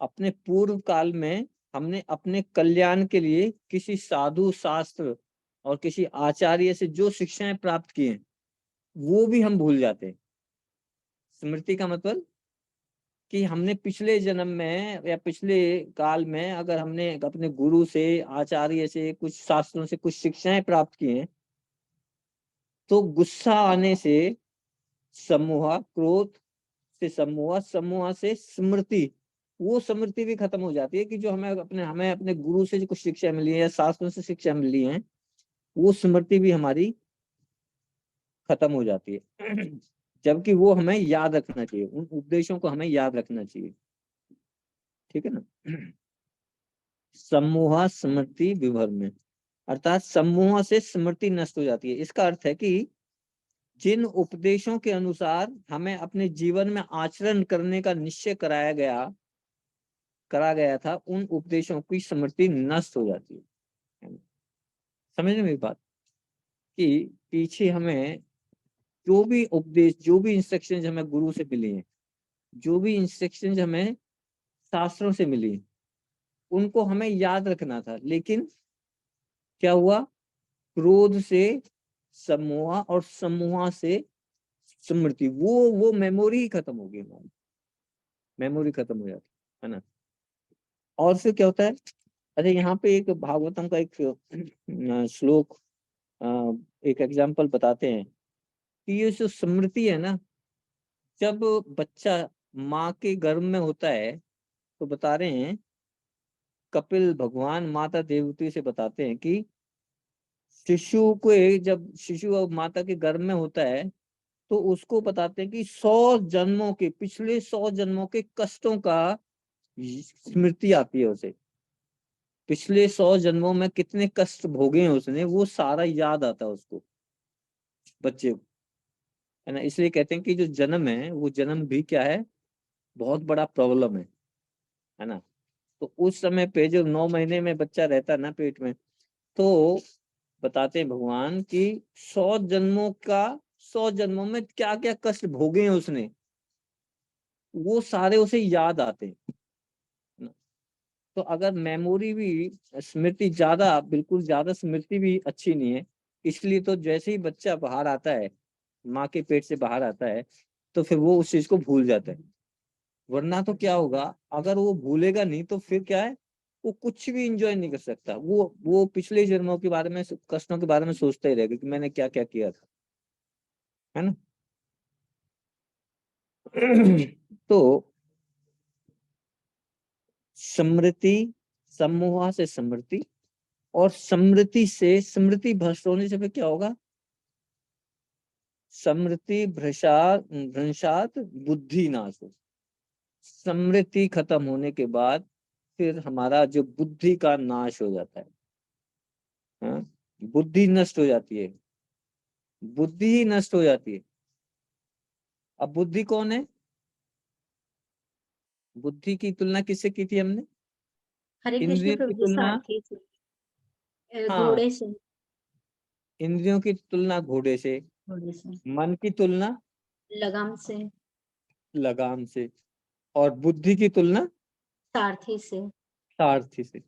अपने पूर्व काल में हमने अपने कल्याण के लिए किसी साधु शास्त्र और किसी आचार्य से जो शिक्षाएं प्राप्त की हैं, वो भी हम भूल जाते हैं। स्मृति का मतलब कि हमने पिछले जन्म में या पिछले काल में अगर हमने अपने गुरु से, आचार्य से, कुछ शास्त्रों से कुछ शिक्षाएं प्राप्त की हैं, तो गुस्सा आने से समूह, क्रोध से समूह, समूह से स्मृति, वो स्मृति भी खत्म हो जाती है कि जो हमें अपने गुरु से जो कुछ शिक्षा मिली है या शास्त्रों से शिक्षा मिली है, वो स्मृति भी हमारी खत्म हो जाती है। जबकि वो हमें याद रखना चाहिए, उन उपदेशों को हमें याद रखना चाहिए, ठीक है ना। समूह स्मृति विभर में, अर्थात समूह से स्मृति नष्ट हो जाती है। इसका अर्थ है कि जिन उपदेशों के अनुसार हमें अपने जीवन में आचरण करने का निश्चय कराया गया, करा गया था उन उपदेशों की स्मृति नष्ट हो जाती है। समझ में मेरी बात कि पीछे हमें जो भी उपदेश, जो भी इंस्ट्रक्शंस हमें गुरु से मिली हैं, जो भी इंस्ट्रक्शंस हमें शास्त्रों से मिली हैं, उनको हमें याद रखना था, लेकिन क्या हुआ, क्रोध से समूह और समूह से स्मृति, वो मेमोरी ही खत्म हो गई हमारी, मेमोरी खत्म हो जाती है ना। और फिर क्या होता है, अरे यहाँ पे एक भागवतम का एक श्लोक, एक एग्जाम्पल बताते हैं कि ये जो स्मृति है ना, जब बच्चा माँ के गर्भ में होता है, तो बता रहे हैं कपिल भगवान माता देवती से बताते हैं कि शिशु को, जब शिशु अब माता के गर्भ में होता है, तो उसको बताते हैं कि 100 जन्मों के, पिछले 100 जन्मों के कष्टों का स्मृति आती है उसे। पिछले 100 जन्मों में कितने कष्ट भोगे हैं उसने, वो सारा याद आता है उसको, बच्चे को, है ना। इसलिए कहते हैं कि जो जन्म है, वो जन्म भी क्या है, बहुत बड़ा प्रॉब्लम है ना। तो उस समय पे जो 9 महीने में बच्चा रहता है ना पेट में, तो बताते हैं भगवान कि 100 जन्मों में क्या क्या कष्ट भोगे हैं उसने, वो सारे उसे याद आते हैं ना। तो अगर मेमोरी भी, स्मृति ज्यादा, बिल्कुल ज्यादा स्मृति भी अच्छी नहीं है। इसलिए तो जैसे ही बच्चा बाहर आता है, माँ के पेट से बाहर आता है, तो फिर वो उस चीज को भूल जाता है। वरना तो क्या होगा, अगर वो भूलेगा नहीं तो फिर क्या है, वो कुछ भी इंजॉय नहीं कर सकता। वो पिछले जन्मों के बारे में, कष्टों के बारे में सोचता ही रहेगा कि मैंने क्या क्या किया था, है ना। तो स्मृति, समूह से स्मृति, और स्मृति से स्मृति भ्रष्ट होने से फिर क्या होगा, स्मृति भ्रंशात बुद्धि नाश हो। स्मृति खत्म होने के बाद फिर हमारा जो बुद्धि का नाश हो जाता है, हाँ? बुद्धि नष्ट हो जाती है, बुद्धि ही नष्ट हो जाती है। अब बुद्धि कौन है, बुद्धि की तुलना किससे की थी हमने, हरे कृष्ण इंद्रियों की प्रभु जी, तुलना, सारथी से, हाँ, घोड़े से, इंद्रियों की तुलना घोड़े से, घोड़े से, मन की तुलना लगाम से, लगाम से, और बुद्धि की तुलना सारथी से। सारथी से।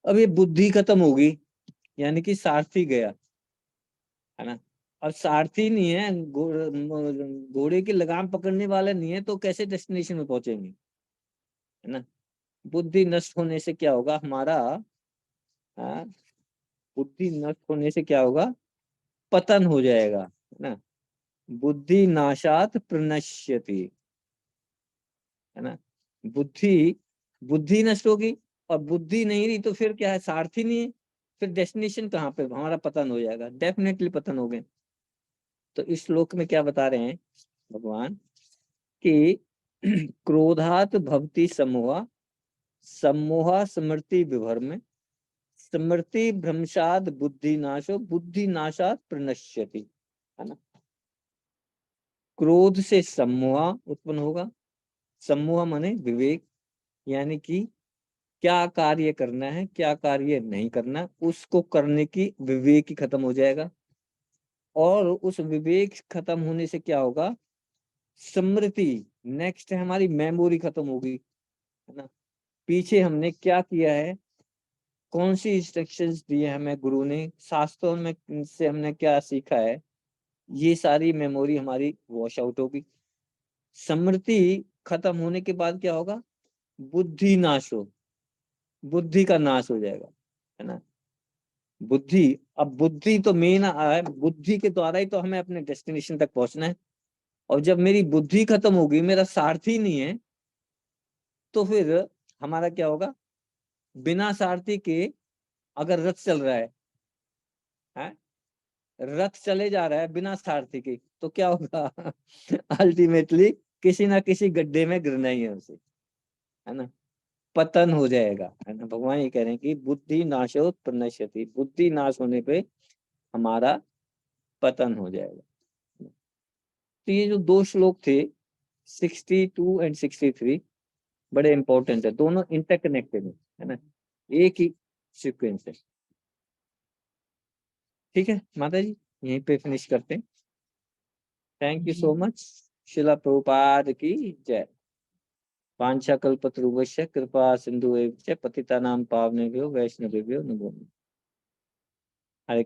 अब ये बुद्धि खत्म होगी, यानी कि सारथी गया, है ना। अब सारथी नहीं है, घोड़े की लगाम पकड़ने वाला नहीं है, तो कैसे डेस्टिनेशन में पहुंचेंगे, है ना। बुद्धि नष्ट होने से क्या होगा हमारा, हाँ, बुद्धि नष्ट होने से क्या होगा, पतन हो जाएगा, है ना। बुद्धि नाशात प्रणश्यति, है ना। बुद्धि बुद्धि नष्ट होगी, और बुद्धि नहीं रही तो फिर क्या है, सारथी नहीं है, फिर डेस्टिनेशन कहाँ पे, हमारा पतन हो जाएगा, डेफिनेटली पतन हो गए। तो इस श्लोक में क्या बता रहे हैं भगवान कि क्रोधात भवति समूह, समूह स्मृति विभर्म, स्मृति भ्रंशाद बुद्धि नाशो, बुद्धि नाशात प्रणश्यति, है ना। क्रोध से समूह उत्पन्न होगा, समूह माने विवेक, यानी कि क्या कार्य करना है, क्या कार्य नहीं करना, उसको करने की विवेक ही खत्म हो जाएगा। और उस विवेक खत्म होने से क्या होगा, स्मृति, नेक्स्ट है हमारी मेमोरी खत्म होगी, है ना। पीछे हमने क्या किया है, कौन सी इंस्ट्रक्शंस दिए हमें गुरु ने, शास्त्रों में से हमने क्या सीखा है, ये सारी मेमोरी हमारी वॉश आउट होगी। स्मृति खत्म होने के बाद क्या होगा, बुद्धि नाश हो, बुद्धि का नाश हो जाएगा, है ना। बुद्धि, अब बुद्धि तो मेन है, बुद्धि के द्वारा ही तो हमें अपने डेस्टिनेशन तक पहुंचना है। और जब मेरी बुद्धि खत्म होगी, मेरा सारथी नहीं है, तो फिर हमारा क्या होगा, बिना सारथी के अगर रथ चल रहा है, रथ चले जा रहा है बिना सारथी के, तो क्या होगा अल्टीमेटली किसी ना किसी गड्ढे में गिरना ही है उसे, है ना, पतन हो जाएगा, है ना। भगवान ये कह रहे हैं कि बुद्धि नाशो प्रणश्यति, बुद्धि नाश होने पे हमारा पतन हो जाएगा। तो ये जो 2 श्लोक थे 62 एंड 63, बड़े इंपॉर्टेंट है, दोनों इंटरकनेक्टेड है ना, एक ही सीक्वेंस है। ठीक है माता जी, यहीं पे फिनिश करते हैं। Thank you so much. शिला प्रभुपाद की जय। वांछा कल्पतरुभ्यश्च कृपा सिंधु एव च पतितानां पावनेभ्यो वैष्णवेभ्यो नमो नमः।